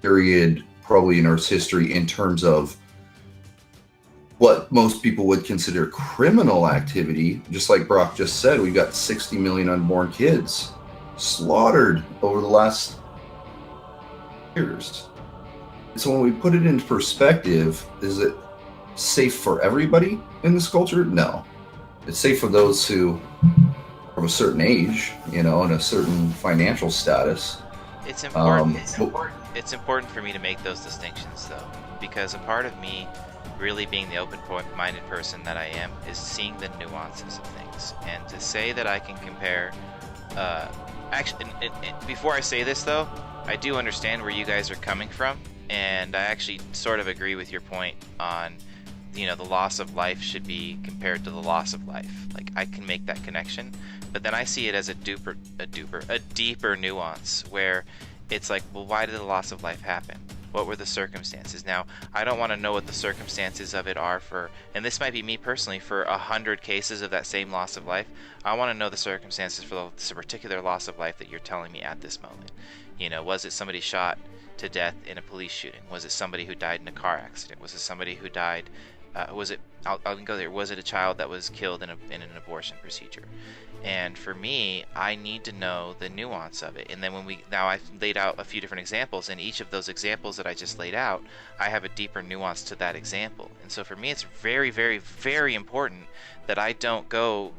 period probably in Earth's history in terms of what most people would consider criminal activity, just like Brock just said, we've got 60 million unborn kids slaughtered over the last years. So when we put it into perspective, is it safe for everybody in this culture? No. It's safe for those who are of a certain age, you know, and a certain financial status.
It's important. It's important for me to make those distinctions, though, because a part of me really being the open-minded person that I am is seeing the nuances of things. And to say that I can compare... before I say this, though, I do understand where you guys are coming from, and I actually sort of agree with your point on, you know, the loss of life should be compared to the loss of life. Like, I can make that connection, but then I see it as a deeper nuance, where it's like, well, why did the loss of life happen? What were the circumstances? Now, I don't want to know what the circumstances of it are for, and this might be me personally, for 100 cases of that same loss of life. I want to know the circumstances for the particular loss of life that you're telling me at this moment. You know, was it somebody shot to death in a police shooting? Was it somebody who died in a car accident? Was it somebody who died, was it a child that was killed in an abortion procedure? And for me, I need to know the nuance of it. And then I've laid out a few different examples, and each of those examples that I just laid out, I have a deeper nuance to that example. And so for me, it's very, very, very important that I don't go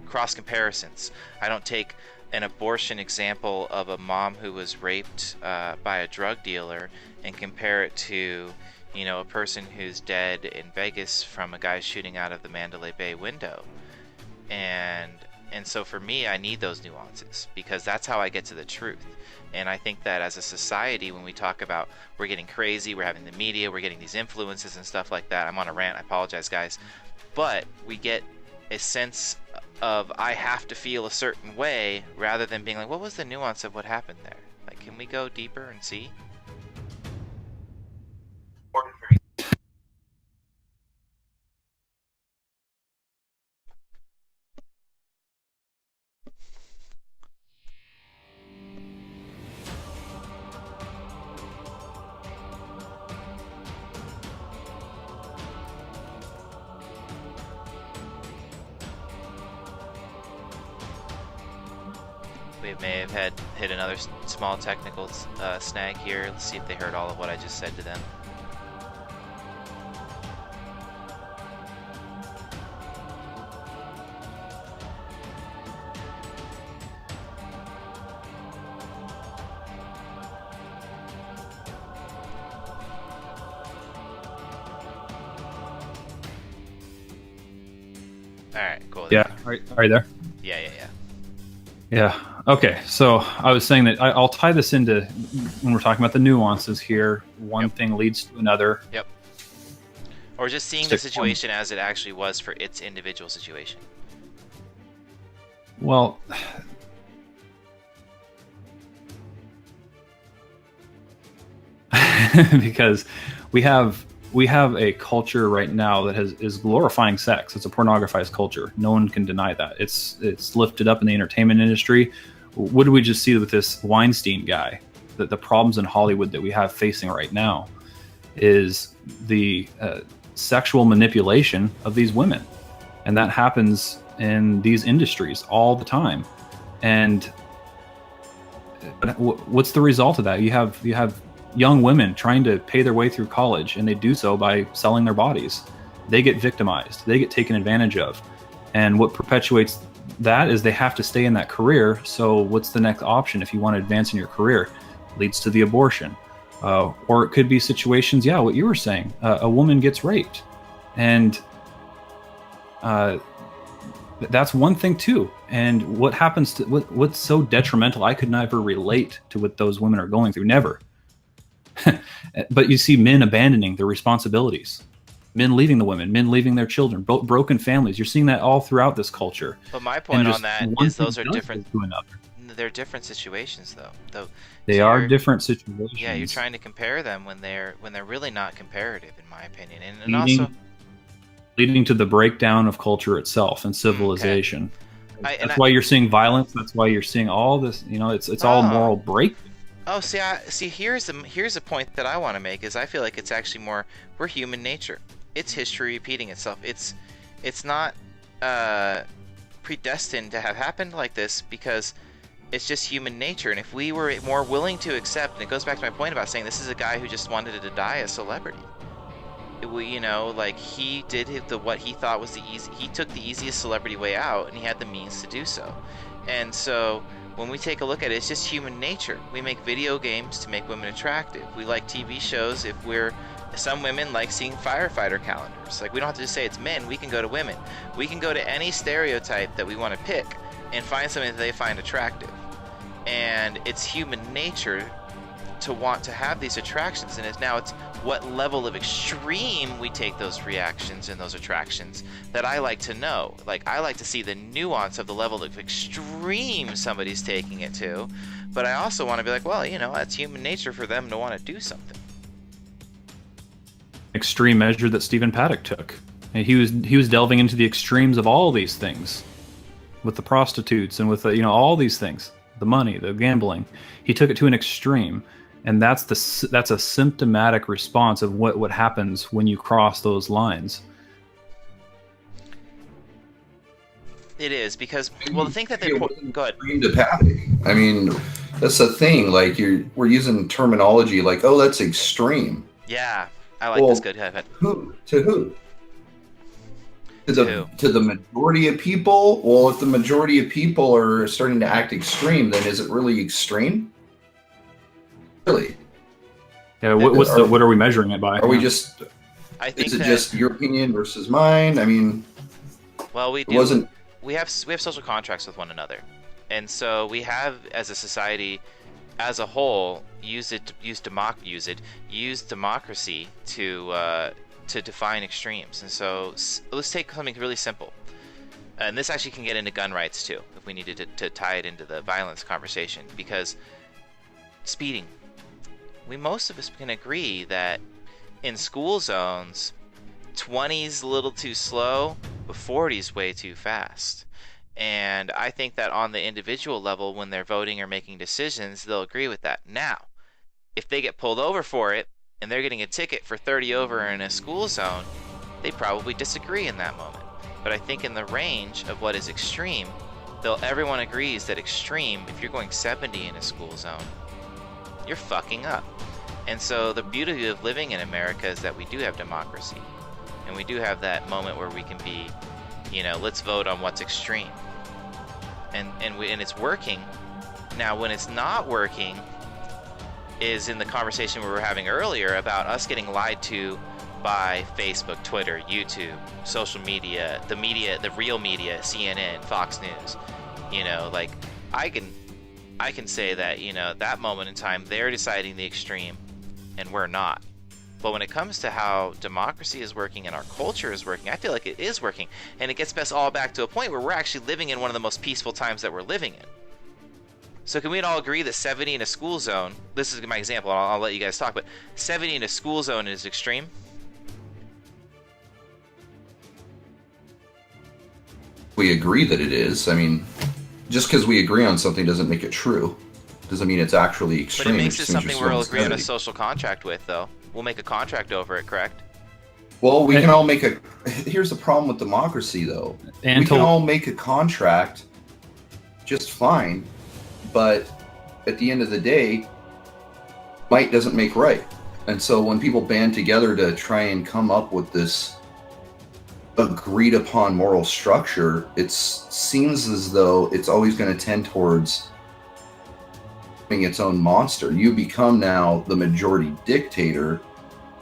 cross comparisons. I don't take an abortion example of a mom who was raped by a drug dealer and compare it to, you know, a person who's dead in Vegas from a guy shooting out of the Mandalay Bay window. And so for me, I need those nuances, because that's how I get to the truth. And I think that as a society, when we talk about we're getting crazy, we're having the media, we're getting these influences and stuff like that. I'm on a rant, I apologize, guys. But we get a sense of I have to feel a certain way, rather than being like, what was the nuance of what happened there? Like, can we go deeper and see? We may have hit another small technical snag here. Let's see if they heard all of what I just said to them. All right, cool.
Yeah. Are you there?
Yeah.
Yeah. Okay. So I was saying that I'll tie this into when we're talking about the nuances here. One thing leads to another.
Yep. Or just seeing the situation as it actually was for its individual situation.
Well, because we have a culture right now that is glorifying sex. It's a pornographized culture. No one can deny that. It's lifted up in the entertainment industry. What do we just see with this Weinstein guy? That the problems in Hollywood that we have facing right now is the sexual manipulation of these women, and that happens in these industries all the time. And what's the result of that? You have young women trying to pay their way through college, and they do so by selling their bodies. They get victimized. They get taken advantage of. And what perpetuates that is they have to stay in that career. So what's the next option if you want to advance in your career? Leads to the abortion. Or it could be situations, what you were saying. A woman gets raped. And that's one thing too. And what happens to what's so detrimental, I could never relate to what those women are going through. Never. But you see men abandoning their responsibilities, men leaving the women, men leaving their children, broken families. You're seeing that all throughout this culture.
But my point on that is those are different to another. They're different situations, though.
They are different situations.
Yeah, you're trying to compare them when they're really not comparative, in my opinion, and also
leading to the breakdown of culture itself and civilization. Okay. That's why you're seeing violence. That's why you're seeing all this. It's all moral break.
Oh, see, here's a point that I want to make is I feel like it's actually we're human nature. It's history repeating itself. It's not predestined to have happened like this, because it's just human nature. And if we were more willing to accept, and it goes back to my point about saying this is a guy who just wanted to die a celebrity. He did what he thought was he took the easiest celebrity way out, and he had the means to do so. And so when we take a look at it, it's just human nature. We make video games to make women attractive. We like TV shows some women like seeing firefighter calendars. Like, we don't have to just say it's men, we can go to women. We can go to any stereotype that we want to pick and find something that they find attractive. And it's human nature to want to have these attractions, and it's what level of extreme we take those reactions and those attractions that I like to know. Like, I like to see the nuance of the level of extreme somebody's taking it to, but I also want to be like, well, that's human nature for them to want to do something. Extreme
measure that Stephen Paddock took. And he was delving into the extremes of all these things, with the prostitutes and with all these things, the money, the gambling. He took it to an extreme. And that's a symptomatic response of what happens when you cross those lines.
It is, because the thing that they go ahead.
I mean, that's the thing. Like, we're using terminology like, oh, that's extreme.
Yeah, I like this. Good.
To who? To the majority of people. Well, if the majority of people are starting to act extreme, then is it really extreme? Really?
Yeah. What are we measuring it by?
Are we just?
I think
is it just your opinion versus mine? I mean,
well, we do. We have social contracts with one another, and so we have, as a society, as a whole, use democracy to define extremes. And so let's take something really simple, and this actually can get into gun rights too, if we needed to tie it into the violence conversation, because speeding, most of us can agree that in school zones, 20's a little too slow, but 40's way too fast. And I think that on the individual level, when they're voting or making decisions, they'll agree with that. Now, if they get pulled over for it, and they're getting a ticket for 30 over in a school zone, they probably disagree in that moment. But I think in the range of what is extreme, everyone agrees that extreme, if you're going 70 in a school zone, you're fucking up. And so the beauty of living in America is that we do have democracy. And we do have that moment where we can be, let's vote on what's extreme. And it's working. Now, when it's not working is in the conversation we were having earlier about us getting lied to by Facebook, Twitter, YouTube, social media, the real media, CNN, Fox News. I can say that, that moment in time, they're deciding the extreme and we're not. But when it comes to how democracy is working and our culture is working, I feel like it is working. And it gets us all back to a point where we're actually living in one of the most peaceful times that we're living in. So can we all agree that 70 in a school zone, this is my example, I'll let you guys talk, but 70 in a school zone is extreme?
We agree that it is. I mean, just because we agree on something doesn't make it true. Doesn't mean it's actually extreme.
But it makes it something we'll agree on a social contract with, though. We'll make a contract over it, correct?
Well, we can all make a... Here's the problem with democracy, though. We can all make a contract just fine, but at the end of the day, might doesn't make right. And so when people band together to try and come up with this agreed upon moral structure, it seems as though it's always going to tend towards being its own monster. You become now the majority dictator,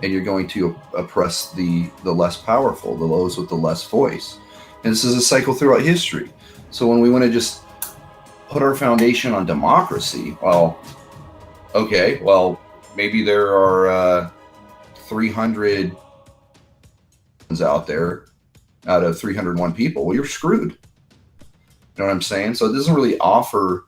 and you're going to oppress the less powerful, those with the less voice. And this is a cycle throughout history. So when we want to just put our foundation on democracy, maybe there are 300 out there out of 301 people. Well, you're screwed. You know what I'm saying? So it doesn't really offer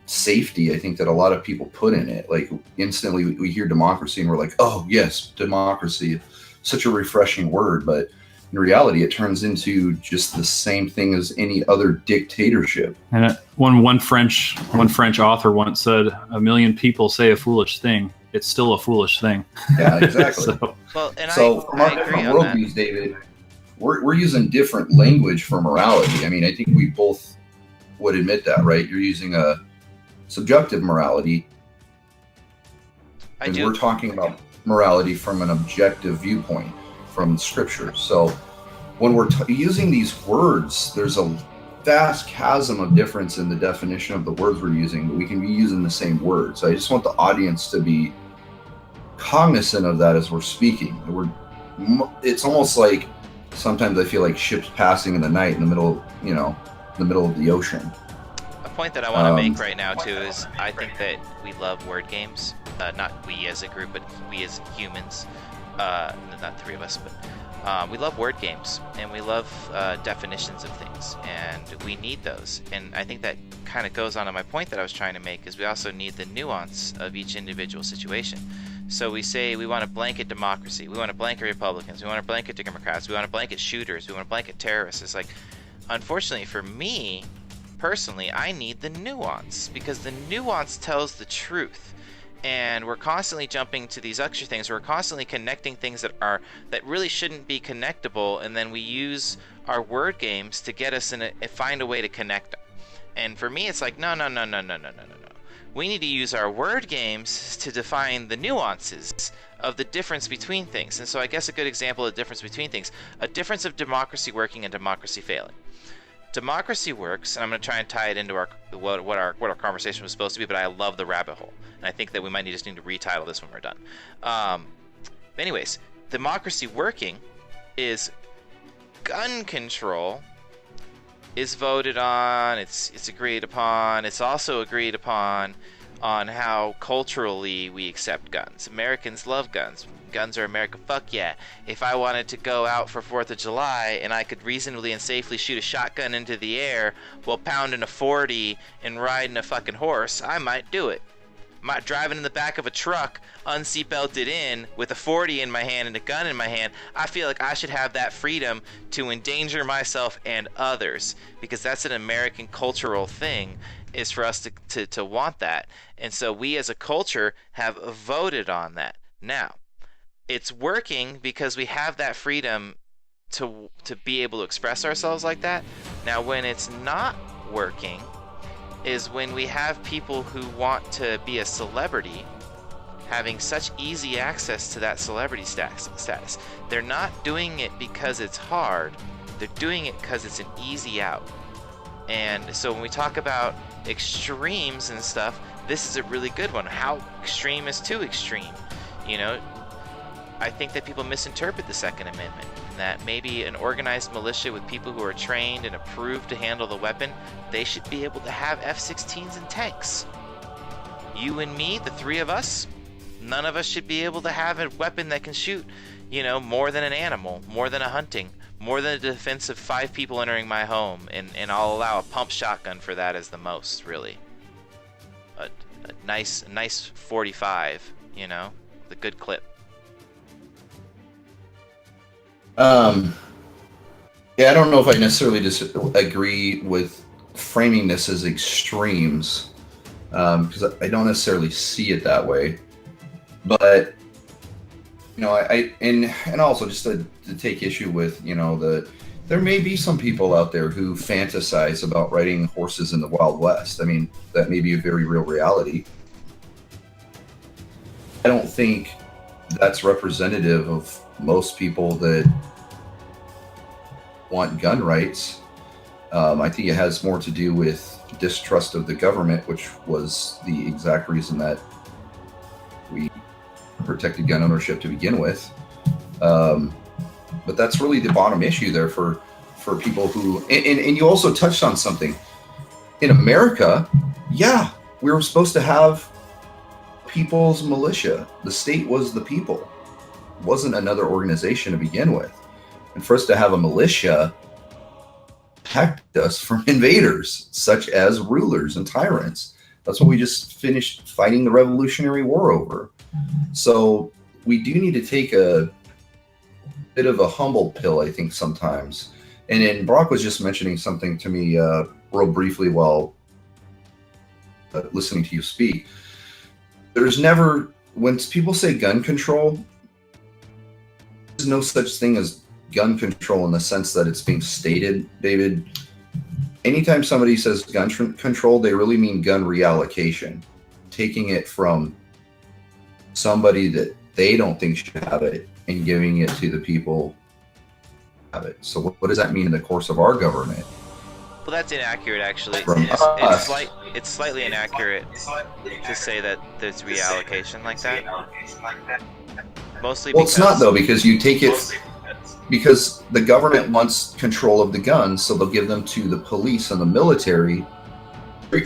safety, I think, that a lot of people put in it. Like, instantly we hear democracy and we're like, oh yes, democracy, such a refreshing word. But in reality, it turns into just the same thing as any other dictatorship.
And one French author once said, "A million people say a foolish thing. It's still a foolish thing."
Yeah, exactly. From our different worldviews, David, we're using different language for morality. I mean, I think we both would admit that, right? You're using a subjective morality, and we're talking about morality from an objective viewpoint from scripture. So when we're using these words, there's a vast chasm of difference in the definition of the words we're using, but we can be using the same words. So I just want the audience to be cognizant of that as we're speaking. It's almost like sometimes I feel like ships passing in the night in the middle of the ocean.
A point that I want to make right now too is I think that we love word games. Not we as a group, but we as humans. Not three of us, but we love word games and we love definitions of things, and we need those. And I think that kind of goes on to my point that I was trying to make, is we also need the nuance of each individual situation. So we say we want to blanket democracy, we want to blanket Republicans, we want to blanket Democrats, we want to blanket shooters, we want to blanket terrorists. It's like, unfortunately for me personally, I need the nuance, because the nuance tells the truth. And we're constantly jumping to these extra things. We're constantly connecting things that really shouldn't be connectable, and then we use our word games to get us find a way to connect them. And for me, it's like, no. We need to use our word games to define the nuances of the difference between things. And so I guess a good example of the difference between things, a difference of democracy working and democracy failing. Democracy works, and I'm going to try and tie it into what our conversation was supposed to be, but I love the rabbit hole, and I think that we might just need to retitle this when we're done. Anyways, democracy working is gun control is voted on, it's agreed upon, it's also agreed upon on how culturally we accept guns. Americans love guns. Guns are America, fuck yeah. If I wanted to go out for 4th of July and I could reasonably and safely shoot a shotgun into the air while pounding a 40 and riding a fucking horse, I might do it. Driving in the back of a truck, unseatbelted in, with a 40 in my hand and a gun in my hand, I feel like I should have that freedom to endanger myself and others, because that's an American cultural thing, is for us to want that. And so we as a culture have voted on that. Now, it's working because we have that freedom to be able to express ourselves like that. Now, when it's not working is when we have people who want to be a celebrity having such easy access to that celebrity status. They're not doing it because it's hard. They're doing it because it's an easy out. And so when we talk about extremes and stuff, this is a really good one. How extreme is too extreme? You know, I think that people misinterpret the Second Amendment, and that maybe an organized militia with people who are trained and approved to handle the weapon, they should be able to have F-16s and tanks. You and me, the three of us, none of us should be able to have a weapon that can shoot, you know, more than an animal, more than a hunting, more than a defense of 5 people entering my home, and I'll allow a pump shotgun for that as the most, really. A nice 45, you know, with a good clip.
Yeah, I don't know if I necessarily agree with framing this as extremes, because I don't necessarily see it that way. But you know, and also just to take issue with, you know, there may be some people out there who fantasize about riding horses in the Wild West. I mean, that may be a very real reality. I don't think that's representative of most people that want gun rights. I think it has more to do with distrust of the government, which was the exact reason that we protected gun ownership to begin with. But that's really the bottom issue there for people who, and you also touched on something. In America, yeah, we were supposed to have people's militia. The state was the people. It wasn't another organization to begin with. And for us to have a militia protect us from invaders, such as rulers and tyrants. That's what we just finished fighting the Revolutionary War over. So we do need to take a bit of a humble pill, I think, sometimes. And then Brock was just mentioning something to me real briefly while listening to you speak. There's never, when people say gun control, there's no such thing as gun control in the sense that it's being stated, David. Anytime somebody says gun control, they really mean gun reallocation, taking it from somebody that they don't think should have it and giving it to the people who have it. So what does that mean in the course of our government?
Well, that's inaccurate, actually. It's slightly inaccurate to say that there's reallocation like that. Mostly because...
Well, it's not, though, because you take it... Because the government wants control of the guns, so they'll give them to the police and the military.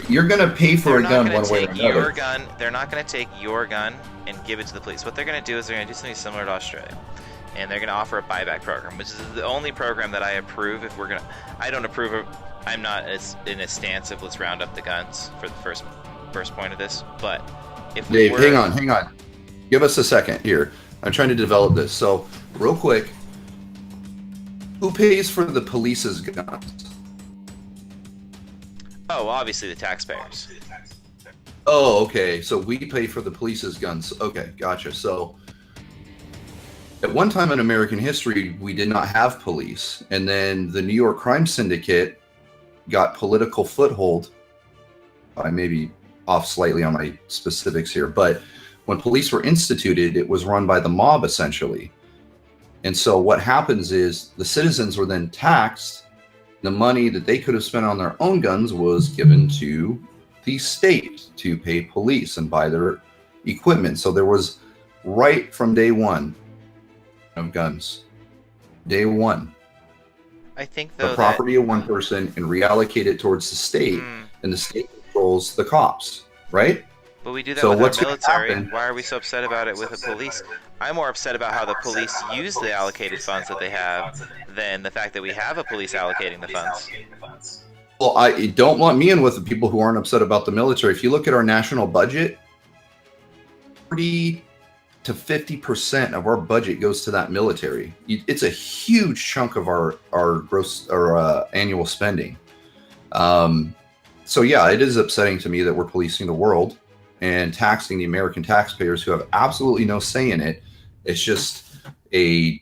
You're going to pay for a gun one way or another.
They're not going to take your gun and give it to the police. What they're going to do is they're going to do something similar to Australia. And they're going to offer a buyback program, which is the only program that I approve. I don't approve of... I'm not in a stance of let's round up the guns for the first point of this. But if we
Dave, hang on. Give us a second here. I'm trying to develop this. So, real quick. Who pays for the police's guns?
Oh, obviously the taxpayers.
Oh, okay. So we pay for the police's guns. Okay, gotcha. So at one time in American history, we did not have police. And then the New York Crime Syndicate got political foothold. I may be off slightly on my specifics here, but when police were instituted, it was run by the mob essentially. And so what happens is the citizens were then taxed. The money that they could have spent on their own guns was given to the state to pay police and buy their equipment. So there was, right from day one of guns, day one,
I think though
the property of one person and reallocate it towards the state, and the state controls the cops, right?
But we do that
So
with
what's
our
gonna
military.
happen-
Why are we so upset about it with the police? I'm more upset about how the police use the allocated funds that they have than the fact that we have a police allocating the funds.
Well, I don't want me in with the people who aren't upset about the military. If you look at our national budget, 40 to 50% of our budget goes to that military. It's a huge chunk of our gross or annual spending. So yeah, it is upsetting to me that we're policing the world and taxing the American taxpayers who have absolutely no say in it. It's just I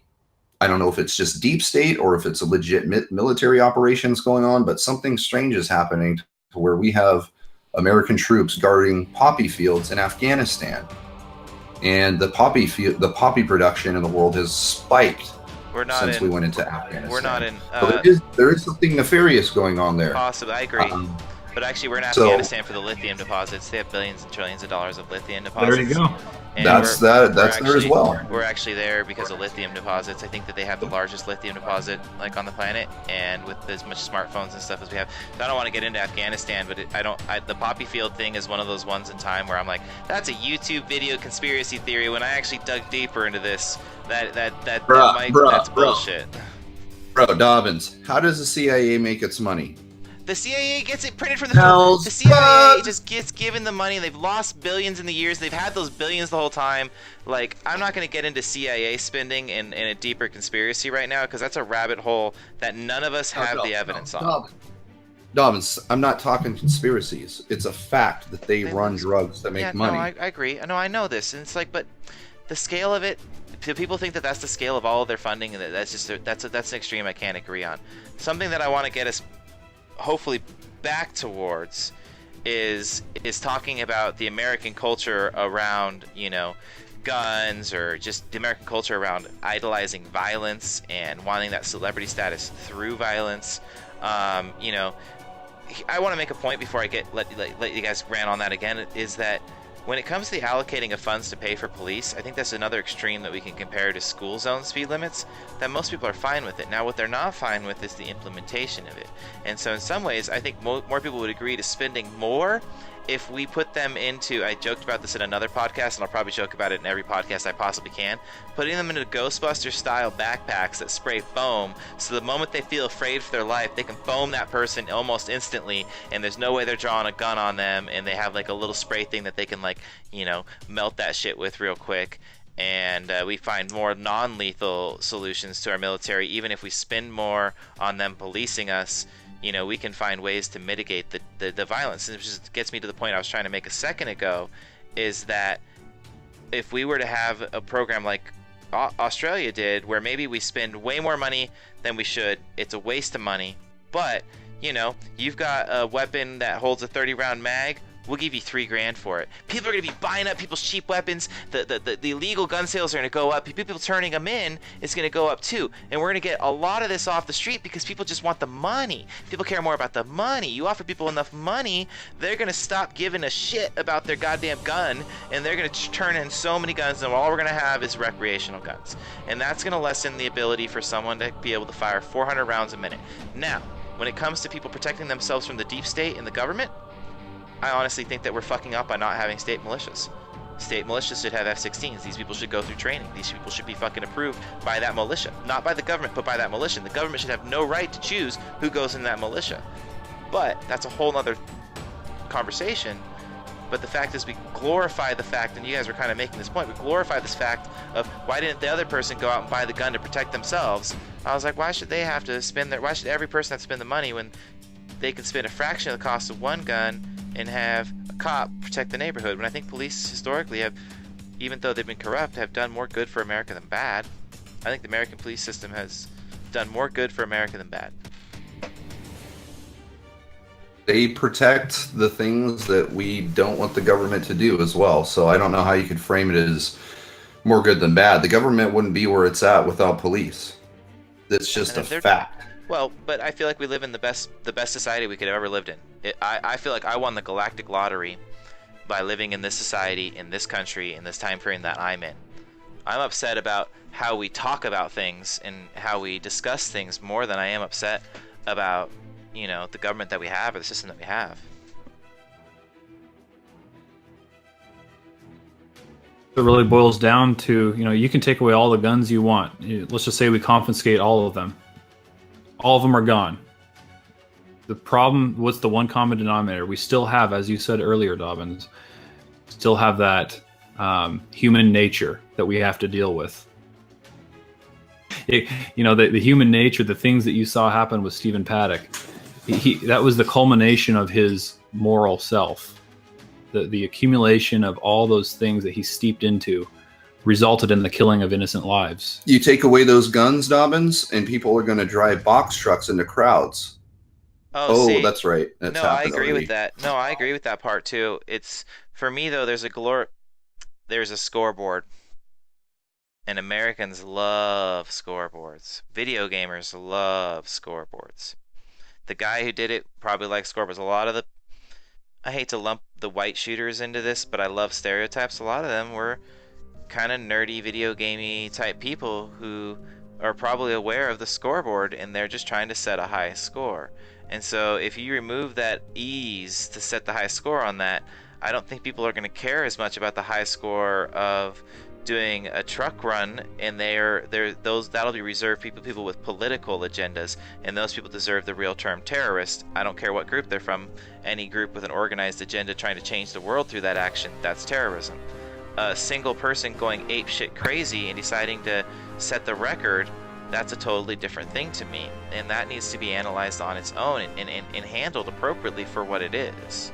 don't know if it's just deep state or if it's a legit military operations going on, but something strange is happening to where we have American troops guarding poppy fields in Afghanistan. And the poppy production in the world has spiked since we went into Afghanistan.
We're not in.
So there is something nefarious going on there.
Possibly, I agree. But actually, we're in Afghanistan for the lithium deposits. They have billions and trillions of dollars of lithium deposits.
There you go.
And
That's there as well.
We're actually there because of lithium deposits. I think that they have the largest lithium deposit like on the planet, and with as much smartphones and stuff as we have. So I don't want to get into Afghanistan, but the poppy field thing is one of those ones in time where I'm like, that's a YouTube video conspiracy theory. When I actually dug deeper into this, that's bullshit.
Bro, Dobbins, how does the CIA make its money?
The CIA gets it printed from the CIA just gets given the money. They've lost billions in the years. They've had those billions the whole time. Like, I'm not going to get into CIA spending in a deeper conspiracy right now because that's a rabbit hole that none of us have the evidence on.
Dobbins, I'm not talking conspiracies. It's a fact that they run drugs that make money.
No, I agree. No, I know this. And it's like, but the scale of it, do people think that that's the scale of all of their funding? And that's an extreme I can't agree on. Something that I want to get us hopefully back towards is talking about the American culture around, guns, or just the American culture around idolizing violence and wanting that celebrity status through violence. I want to make a point before I let you guys rant on that again, is that when it comes to the allocating of funds to pay for police, I think that's another extreme that we can compare to school zone speed limits, that most people are fine with it. Now, what they're not fine with is the implementation of it. And so in some ways, I think more people would agree to spending more if we put them into, I joked about this in another podcast, and I'll probably joke about it in every podcast I possibly can, putting them into Ghostbuster-style backpacks that spray foam, so the moment they feel afraid for their life, they can foam that person almost instantly, and there's no way they're drawing a gun on them, and they have like a little spray thing that they can melt that shit with real quick. And we find more non-lethal solutions to our military. Even if we spend more on them policing us, we can find ways to mitigate the violence. And it just gets me to the point I was trying to make a second ago, is that if we were to have a program like Australia did, where maybe we spend way more money than we should, it's a waste of money, but you've got a weapon that holds a 30-round mag, we'll give you $3,000 for it. People are going to be buying up people's cheap weapons. The illegal gun sales are going to go up. People turning them in is going to go up too. And we're going to get a lot of this off the street because people just want the money. People care more about the money. You offer people enough money, they're going to stop giving a shit about their goddamn gun, and they're going to turn in so many guns, and all we're going to have is recreational guns. And that's going to lessen the ability for someone to be able to fire 400 rounds a minute. Now, when it comes to people protecting themselves from the deep state and the government, I honestly think that we're fucking up by not having state militias. State militias should have F-16s. These people should go through training. These people should be fucking approved by that militia. Not by the government, but by that militia. The government should have no right to choose who goes in that militia. But that's a whole other conversation. But the fact is, we glorify the fact, and you guys were kind of making this point, we glorify this fact of why didn't the other person go out and buy the gun to protect themselves? I was like, why should they have to why should every person have to spend the money when they can spend a fraction of the cost of one gun and have a cop protect the neighborhood? When I think police historically have, even though they've been corrupt, have done more good for America than bad. I think the American police system has done more good for America than bad.
They protect the things that we don't want the government to do as well. So I don't know how you could frame it as more good than bad. The government wouldn't be where it's at without police. That's just a fact.
Well, but I feel like we live in the best society we could have ever lived in. I feel like I won the galactic lottery by living in this society, in this country, in this time frame that I'm in. I'm upset about how we talk about things and how we discuss things more than I am upset about, the government that we have or the system that we have.
It really boils down to, you can take away all the guns you want. Let's just say we confiscate all of them. All of them are gone. The problem, what's the one common denominator? We still have, as you said earlier, Dobbins, still have that human nature that we have to deal with. The human nature, the things that you saw happen with Stephen Paddock, that was the culmination of his moral self. The accumulation of all those things that he steeped into resulted in the killing of innocent lives.
You take away those guns, Dobbins, and people are going to drive box trucks into crowds.
See,
that's right. That's
I agree
already.
with that. No, I agree with that part too. It's, for me though, there's a scoreboard. And Americans love scoreboards. Video gamers love scoreboards. The guy who did it probably likes scoreboards. I hate to lump the white shooters into this, but I love stereotypes. A lot of them were kind of nerdy video gamey type people who are probably aware of the scoreboard and they're just trying to set a high score. And so if you remove that ease to set the high score on that, I don't think people are going to care as much about the high score of doing a truck run, and that'll be reserved people with political agendas, and those people deserve the real term terrorist. I don't care what group they're from. Any group with an organized agenda trying to change the world through that action, that's terrorism. A single person going apeshit crazy and deciding to set the record, that's a totally different thing to me, and that needs to be analyzed on its own and handled appropriately for what it is.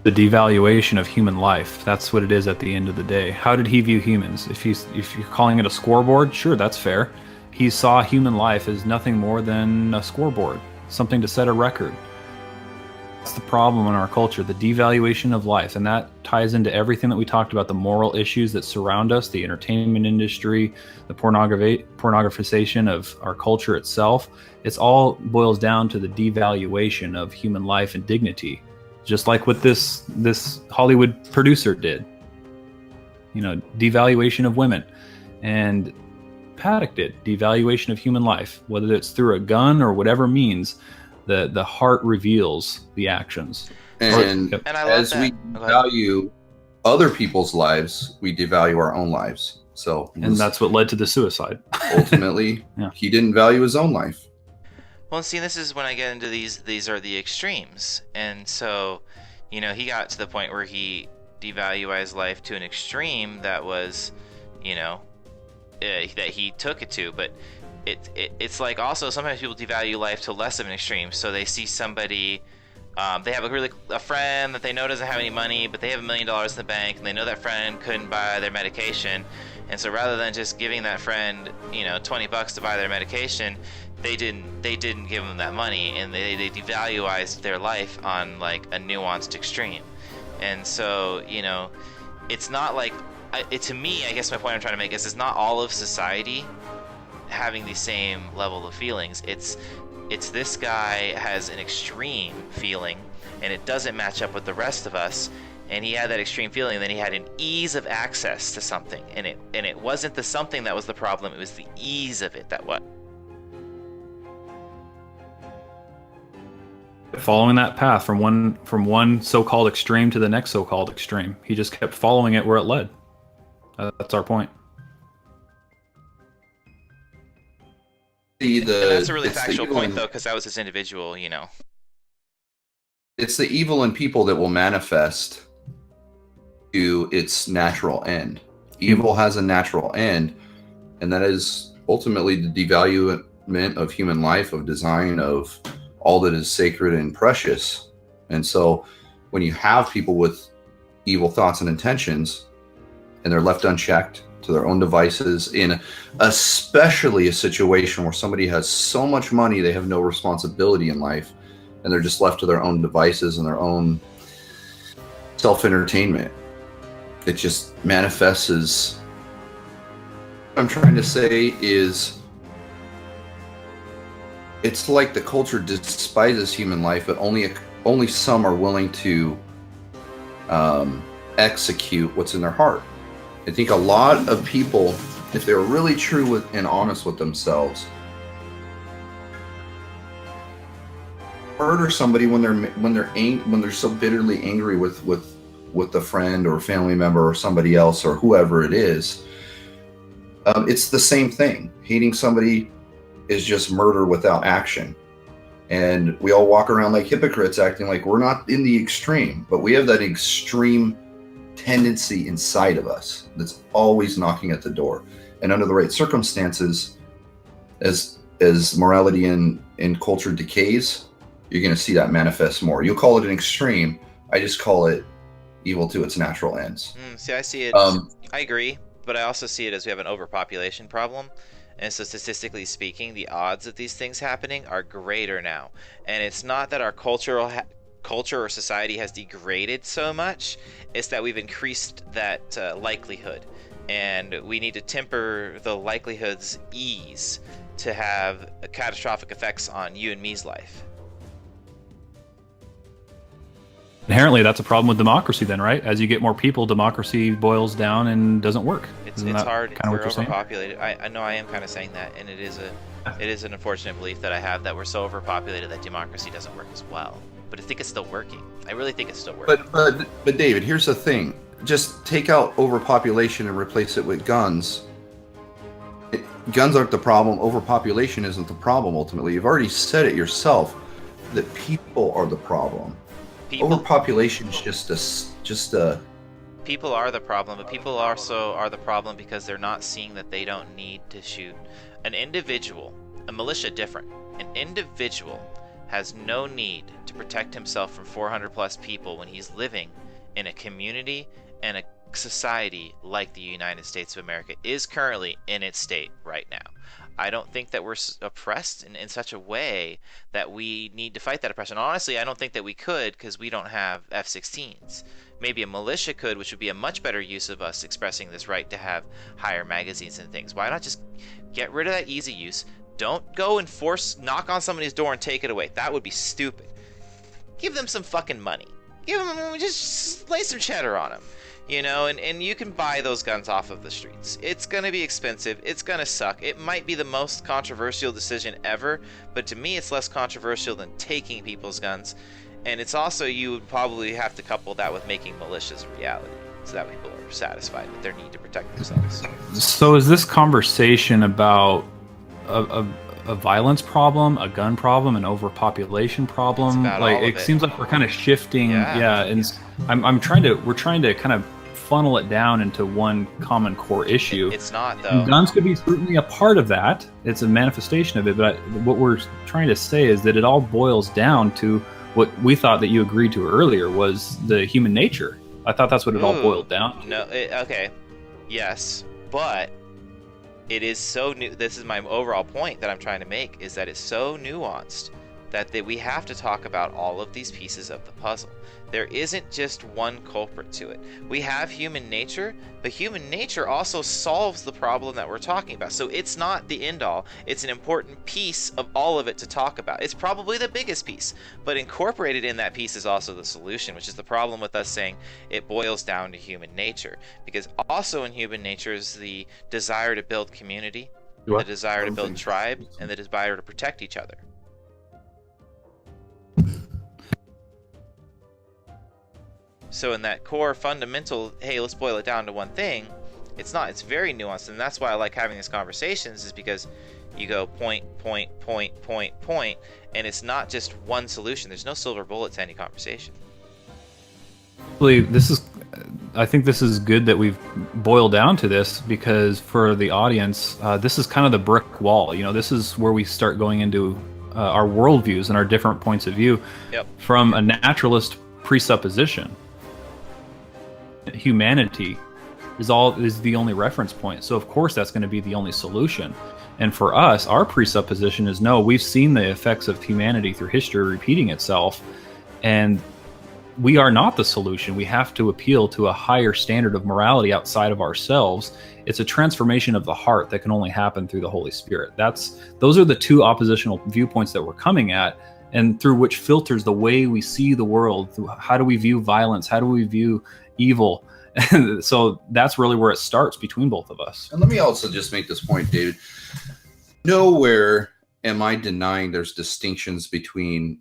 The devaluation of human life, that's what it is at the end of the day. How did he view humans? If you're calling it a scoreboard, sure, that's fair. He saw human life as nothing more than a scoreboard, something to set a record. That's the problem in our culture, the devaluation of life, and that ties into everything that we talked about, the moral issues that surround us, the entertainment industry, the pornographisation of our culture itself. It's all boils down to the devaluation of human life and dignity. Just like what this Hollywood producer did, devaluation of women, and Paddock did devaluation of human life. Whether it's through a gun or whatever means, the heart reveals the actions.
And as we devalue other people's lives, we devalue our own lives. And
that's what led to the suicide.
Ultimately, yeah. He didn't value his own life.
Well, see, this is when I get into these are the extremes. And so, he got to the point where he devalued his life to an extreme that was, that he took it to. But it's like also sometimes people devalue life to less of an extreme. So they see somebody, they have a friend that they know doesn't have any money, but they have $1 million in the bank, and they know that friend couldn't buy their medication. And so rather than just giving that friend, $20 to buy their medication, they didn't give them that money, and they devaluized their life on like a nuanced extreme. And so it's not like to me, I guess my point I'm trying to make is it's not all of society having the same level of feelings. It's this guy has an extreme feeling and it doesn't match up with the rest of us, and he had that extreme feeling, and then he had an ease of access to something, and it wasn't the something that was the problem, it was the ease of it that was.
Following that path from one so-called extreme to the next so-called extreme. He just kept following it where it led. That's our point.
And that's a really factual point, though, because that was his individual,
It's the evil in people that will manifest to its natural end. Evil has a natural end, and that is ultimately the devaluation of human life, of design, of all that is sacred and precious. And so when you have people with evil thoughts and intentions and they're left unchecked to their own devices, in especially a situation where somebody has so much money they have no responsibility in life, and they're just left to their own devices and their own self-entertainment. It just manifests as, what I'm trying to say is, it's like the culture despises human life, but only some are willing to execute what's in their heart. I think a lot of people, if they're really true and honest with themselves, murder somebody when they're so bitterly angry with a friend or family member or somebody else or whoever it is. It's the same thing. Hating somebody is just murder without action. And we all walk around like hypocrites, acting like we're not in the extreme, but we have that extreme tendency inside of us that's always knocking at the door. And under the right circumstances, as morality and culture decays, you're going to see that manifest more. You'll call it an extreme. I just call it evil to its natural ends.
See, I see it. I agree, but I also see it as we have an overpopulation problem. And so statistically speaking, the odds of these things happening are greater now. And it's not that our culture or society has degraded so much, it's that we've increased that likelihood. And we need to temper the likelihood's ease to have catastrophic effects on you and me's life.
Inherently, that's a problem with democracy then, right? As you get more people, democracy boils down and doesn't work.
It's hard. We're overpopulated. I know I am kind of saying that, and it is an unfortunate belief that I have, that we're so overpopulated that democracy doesn't work as well. But I think it's still working. I really think it's still working.
But David, here's the thing. Just take out overpopulation and replace it with guns. Guns aren't the problem. Overpopulation isn't the problem, ultimately. You've already said it yourself, that people are the problem. Overpopulation is just a
people are the problem, but people also are the problem because they're not seeing that they don't need to shoot. An individual, a militia different, an individual has no need to protect himself from 400 plus people when he's living in a community and a society like the United States of America is currently in its state right now. I don't think that we're oppressed in such a way that we need to fight that oppression. Honestly, I don't think that we could, because we don't have F-16s. Maybe a militia could, which would be a much better use of us expressing this right to have higher magazines and things. Why not just get rid of that easy use? Don't go and knock on somebody's door and take it away. That would be stupid. Give them some fucking money. Just lay some cheddar on them. You know, and you can buy those guns off of the streets. It's going to be expensive. It's going to suck. It might be the most controversial decision ever, but to me it's less controversial than taking people's guns. And it's also, you would probably have to couple that with making militias a reality, so that people are satisfied with their need to protect themselves.
So is this conversation about a violence problem, a gun problem, an overpopulation problem? Like, it seems like we're kind of shifting. Yeah, and we're trying to kind of funnel it down into one common core issue.
It's not, though.
And guns could be certainly a part of that. It's a manifestation of it, but what we're trying to say is that it all boils down to what we thought that you agreed to earlier was the human nature. I thought that's what it all boiled down to.
No, okay. Yes, but it is so new. This is my overall point that I'm trying to make, is that it's so nuanced that we have to talk about all of these pieces of the puzzle. There isn't just one culprit to it. We have human nature, but human nature also solves the problem that we're talking about. So it's not the end all. It's an important piece of all of it to talk about. It's probably the biggest piece, but incorporated in that piece is also the solution, which is the problem with us saying it boils down to human nature. Because also in human nature is the desire to build community, the desire to build tribe, and the desire to protect each other. So in that core fundamental, hey, let's boil it down to one thing, it's not. It's very nuanced, and that's why I like having these conversations, is because you go point, and it's not just one solution. There's no silver bullet to any conversation.
I think this is good that we've boiled down to this, because for the audience, this is kind of the brick wall. You know, this is where we start going into our worldviews and our different points of view from a naturalist presupposition. Humanity is the only reference point. So of course that's going to be the only solution. And for us, our presupposition is no, we've seen the effects of humanity through history repeating itself, and we are not the solution. We have to appeal to a higher standard of morality outside of ourselves. It's a transformation of the heart that can only happen through the Holy Spirit. Those are the two oppositional viewpoints that we're coming at, and through which filters the way we see the world. How do we view violence? How do we view evil? So that's really where it starts between both of us.
And let me also just make this point, David. Nowhere am I denying there's distinctions between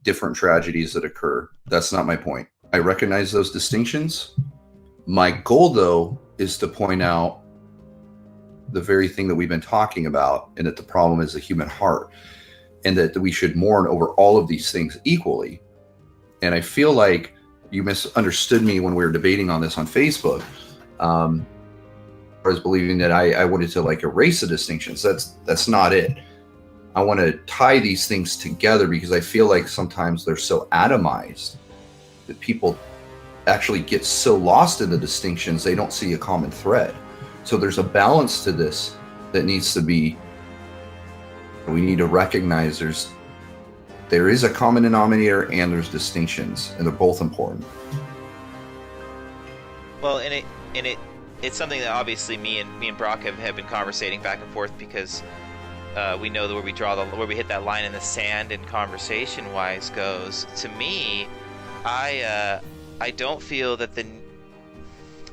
different tragedies that occur. That's not my point. I recognize those distinctions. My goal, though, is to point out the very thing that we've been talking about, and that the problem is the human heart, and that we should mourn over all of these things equally. And I feel like you misunderstood me when we were debating on this on Facebook. I was believing that I wanted to like erase the distinctions. That's not it. I want to tie these things together because I feel like sometimes they're so atomized that people actually get so lost in the distinctions they don't see a common thread. So there's a balance to this that needs to be. We need to recognize there is a common denominator and there's distinctions, and they're both important.
Well, and it's something that obviously me and Brock have been conversating back and forth, because we know that where we hit that line in the sand and conversation wise goes. To me, I don't feel that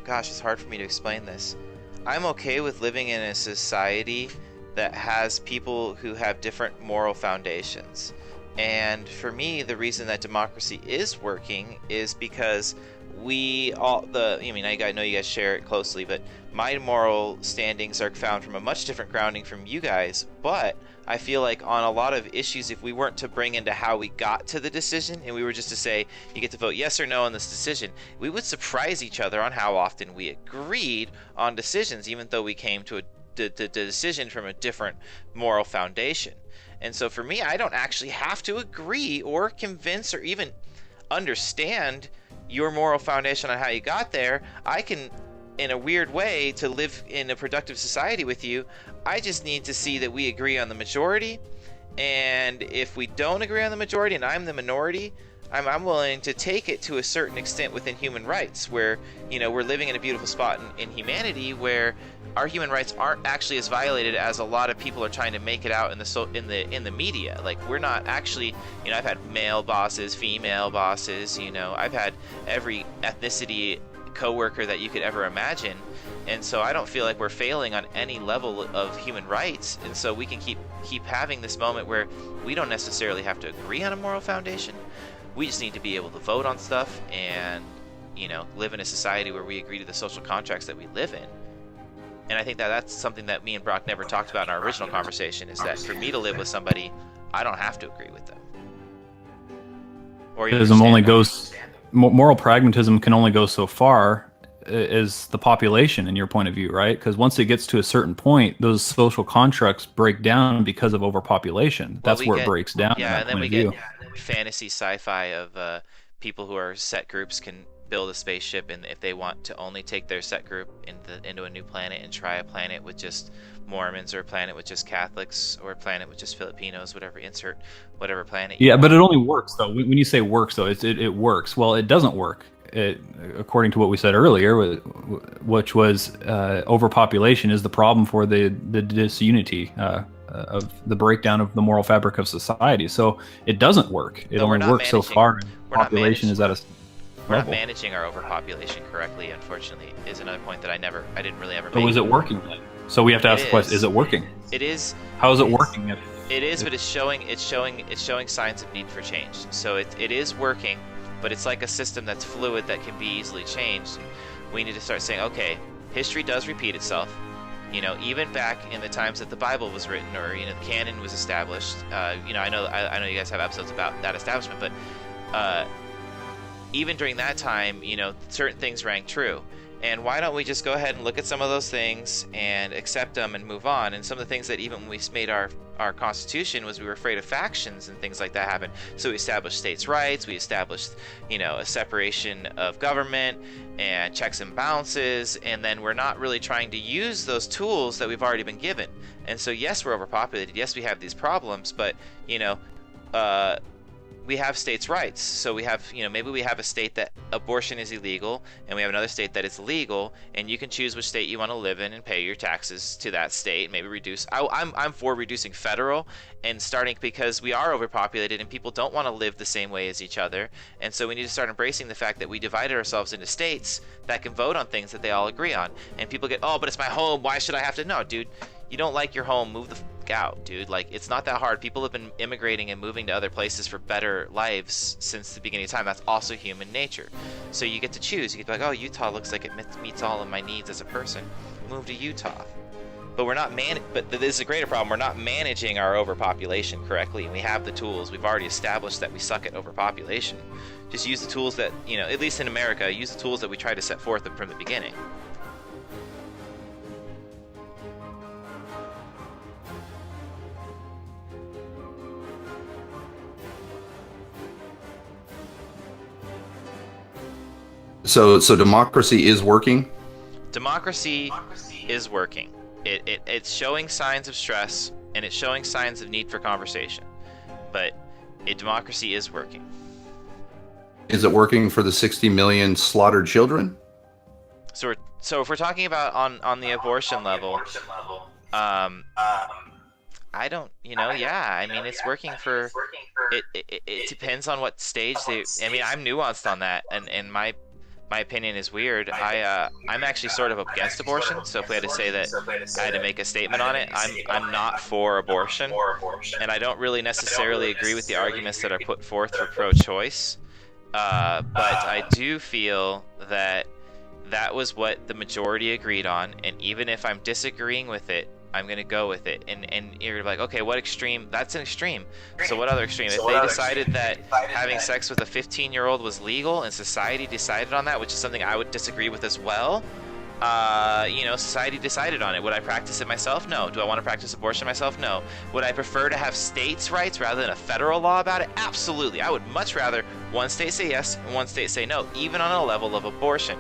gosh, it's hard for me to explain this. I'm okay with living in a society that has people who have different moral foundations. And for me, the reason that democracy is working is because I know you guys share it closely, but my moral standings are found from a much different grounding from you guys. But I feel like on a lot of issues, if we weren't to bring into how we got to the decision, and we were just to say, you get to vote yes or no on this decision, we would surprise each other on how often we agreed on decisions, even though we came to the decision from a different moral foundation. And so for me, I don't actually have to agree or convince or even understand your moral foundation on how you got there. I can, in a weird way, to live in a productive society with you, I just need to see that we agree on the majority. And if we don't agree on the majority and I'm the minority, I'm willing to take it to a certain extent within human rights, where, we're living in a beautiful spot in humanity where our human rights aren't actually as violated as a lot of people are trying to make it out in the media. Like, we're not actually, I've had male bosses, female bosses, I've had every ethnicity coworker that you could ever imagine. And so I don't feel like we're failing on any level of human rights. And so we can keep having this moment where we don't necessarily have to agree on a moral foundation. We just need to be able to vote on stuff and, live in a society where we agree to the social contracts that we live in. And I think that that's something that me and Brock never talked about in our original conversation, is that for me to live with somebody, I don't have to agree with them. Or
moral pragmatism can only go so far as the population, in your point of view, right? Because once it gets to a certain point, those social contracts break down because of overpopulation. That's where it breaks down.
Yeah, and then we get fantasy sci-fi of people who are set groups can build a spaceship, and if they want to only take their set group into a new planet and try a planet with just Mormons, or a planet with just Catholics, or a planet with just Filipinos, whatever planet.
Yeah, but it only works though. When you say works though, it works. Well, it doesn't work. According to what we said earlier, which was overpopulation is the problem for the disunity of the breakdown of the moral fabric of society. So it doesn't work. It only works so far. Population is at a
We're not managing our overpopulation correctly, unfortunately, is another point that I didn't really ever make.
So is it working then? So we have to ask the question, is it working?
It is.
How is it working?
But it's showing signs of need for change. So it is working, but it's like a system that's fluid that can be easily changed. We need to start saying, okay, history does repeat itself. Even back in the times that the Bible was written, or the canon was established. I know you guys have episodes about that establishment, but even during that time, certain things rang true. And why don't we just go ahead and look at some of those things and accept them and move on? And some of the things that even when we made our Constitution was we were afraid of factions and things like that happen. So we established states' rights, we established, a separation of government and checks and balances, and then we're not really trying to use those tools that we've already been given. And so yes, we're overpopulated, yes, we have these problems, but, we have states' rights. So we have, maybe we have a state that abortion is illegal, and we have another state that it's legal, and you can choose which state you want to live in and pay your taxes to that state. Maybe reduce. I'm for reducing federal and starting, because we are overpopulated and people don't want to live the same way as each other. And so we need to start embracing the fact that we divided ourselves into states that can vote on things that they all agree on. And people get, oh, but it's my home. Why should I have to? No, dude. You don't like your home, move the fuck out, dude. Like, it's not that hard. People have been immigrating and moving to other places for better lives since the beginning of time. That's also human nature. So you get to choose. You get to be like, oh, Utah looks like it meets all of my needs as a person. Move to Utah. But we're not but this is a greater problem. We're not managing our overpopulation correctly, and we have the tools. We've already established that we suck at overpopulation. Just use the tools that, at least in America, use the tools that we try to set forth from the beginning.
So democracy is working?
Democracy is working. It's showing signs of stress, and it's showing signs of need for conversation. But democracy is working.
Is it working for the 60 million slaughtered children?
So if we're talking about on the abortion level, I don't, yeah, I mean, it's working for, it depends on what stage I'm nuanced on that, and my opinion is weird. I'm actually sort of against abortion, so if we had to say that I had to make a statement on it, I'm not for abortion, and I don't really necessarily agree with the arguments that are put forth for pro-choice, but I do feel that was what the majority agreed on, and even if I'm disagreeing with it, I'm going to go with it. And you're like, okay, what extreme? That's an extreme. So what other extreme? If they decided that having sex with a 15-year-old was legal and society decided on that, which is something I would disagree with as well, society decided on it. Would I practice it myself? No. Do I want to practice abortion myself? No. Would I prefer to have states' rights rather than a federal law about it? Absolutely. I would much rather one state say yes and one state say no, even on a level of abortion.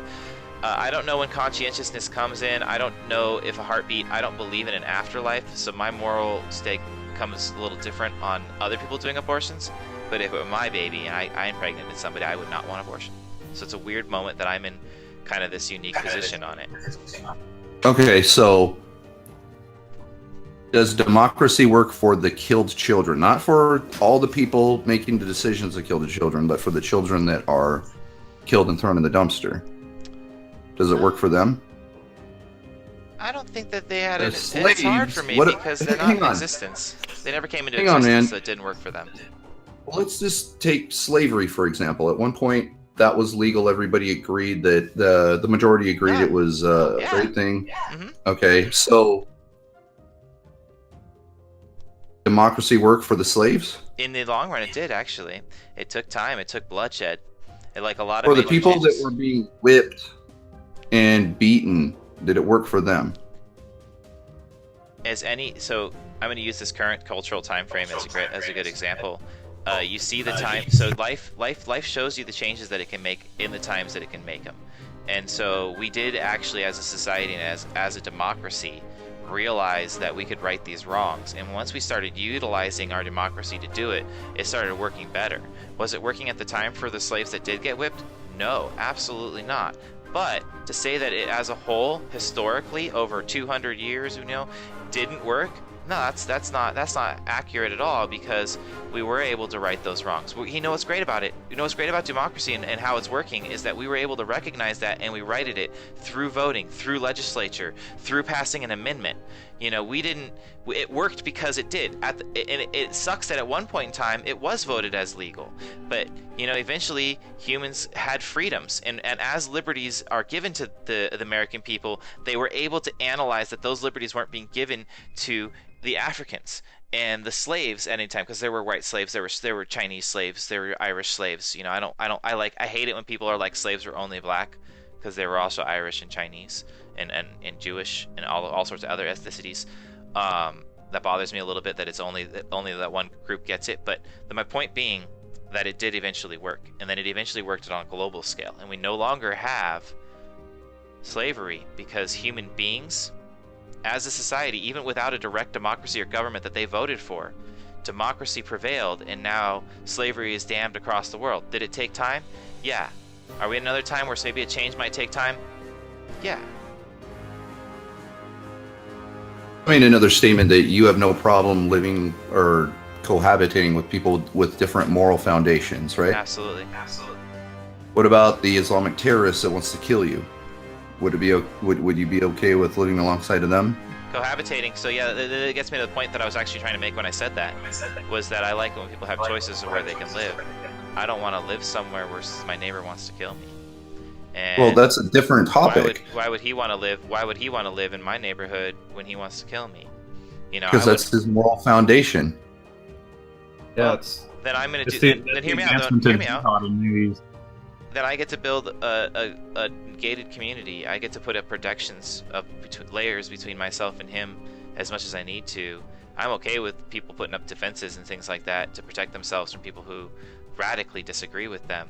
I don't know when conscientiousness comes in. I don't know if a heartbeat. I don't believe in an afterlife, so my moral stake comes a little different on other people doing abortions. But if it were my baby and I impregnated somebody, I would not want abortion. So it's a weird moment that I'm in kind of this unique position on it.
Okay, so does democracy work for the killed children? Not for all the people making the decisions to kill the children, but for the children that are killed and thrown in the dumpster? Does it work for them?
I don't think that they had
It's
hard for me because they're not in existence. They never came into existence, so it didn't work for them.
Well, let's just take slavery, for example. At one point, that was legal. Everybody agreed that the majority agreed it was a great thing. Mm-hmm. Okay, so democracy worked for the slaves?
In the long run, it did, actually. It took time. It took bloodshed. Like a lot
of
for the
people that were being whipped and beaten, did it work for them?
So I'm going to use this current cultural time frame as a good example. You see the time. So life shows you the changes that it can make in the times that it can make them. And so we did actually, as a society and as a democracy, realize that we could right these wrongs. And once we started utilizing our democracy to do it, it started working better. Was it working at the time for the slaves that did get whipped? No, absolutely not. But to say that it as a whole, historically, over 200 years, didn't work, no, that's not accurate at all, because we were able to right those wrongs. What's great about it? What's great about democracy and how it's working is that we were able to recognize that, and we righted it through voting, through legislature, through passing an amendment. It worked because it did. And it sucks that at one point in time it was voted as legal, but eventually humans had freedoms, and as liberties are given to the American people, they were able to analyze that those liberties weren't being given to the Africans and the slaves at any time, because there were white slaves, there were Chinese slaves, there were Irish slaves. I hate it when people are like slaves were only black, because they were also Irish and Chinese and Jewish and all sorts of other ethnicities. That bothers me a little bit that it's only that one group gets it. But my point being that it did eventually work, and then it eventually worked on a global scale, and we no longer have slavery because human beings, as a society, even without a direct democracy or government that they voted for, democracy prevailed, and now slavery is damned across the world. Did it take time? Yeah. Are we in another time where maybe a change might take time? Yeah.
I mean, another statement that you have no problem living or cohabitating with people with different moral foundations, right?
Absolutely.
What about the Islamic terrorist that wants to kill you? Would you be okay with living alongside of them?
Cohabitating. So yeah, it gets me to the point that I was actually trying to make when I said that, was that I like it when people have choices of where they can live. I don't want to live somewhere where my neighbor wants to kill me. And
well, that's a different topic.
Why would he want to live? Why would he want to live in my neighborhood when he wants to kill me? You know,
because that's his moral foundation.
Yeah,
well, then I'm going to do. Then hear me out. Hear me out. Then I get to build a gated community. I get to put up protections of layers between myself and him as much as I need to. I'm okay with people putting up defenses and things like that to protect themselves from people who radically disagree with them.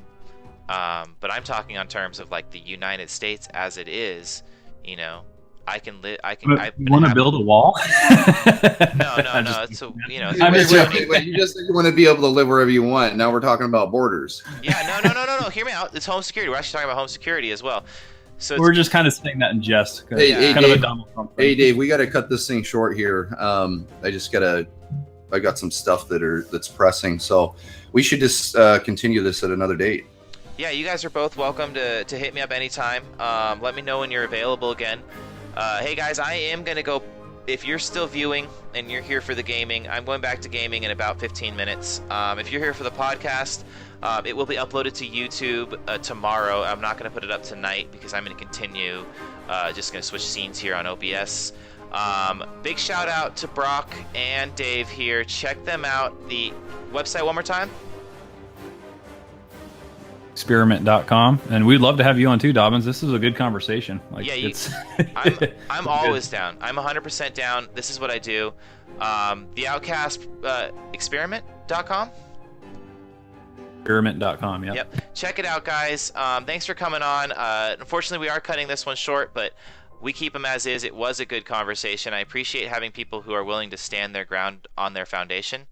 But I'm talking on terms of like the United States as it is. You know, I can live.
You want to build a wall?
No. So you know.
Wait, you just want to be able to live wherever you want. Now we're talking about borders.
Yeah, no. Hear me out. It's home security. We're actually talking about home security as well. So
we're just kind of saying that in jest.
Hey,
kind
Dave,
of a Donald Trump thing.
Hey, Dave, we got to cut this thing short here. I got some stuff that's pressing, so we should just continue this at another date.
Yeah, you guys are both welcome to hit me up anytime. Let me know when you're available again. Hey guys, I am gonna go. If you're still viewing and you're here for the gaming, I'm going back to gaming in about 15 minutes. If you're here for the podcast, it will be uploaded to YouTube tomorrow. I'm not going to put it up tonight because I'm going to continue. Just going to switch scenes here on OBS. Big shout out to Brock and Dave here. Check them out. The website one more time.
Experiment.com, and we'd love to have you on too, Dobbins. This is a good conversation. Like,
yeah, I'm always down. I'm 100% down. This is what I do. The Outcast Experiment.com.
Experiment.com.
Yep. Check it out, guys. Thanks for coming on. Unfortunately, we are cutting this one short, but we keep them as is. It was a good conversation. I appreciate having people who are willing to stand their ground on their foundation.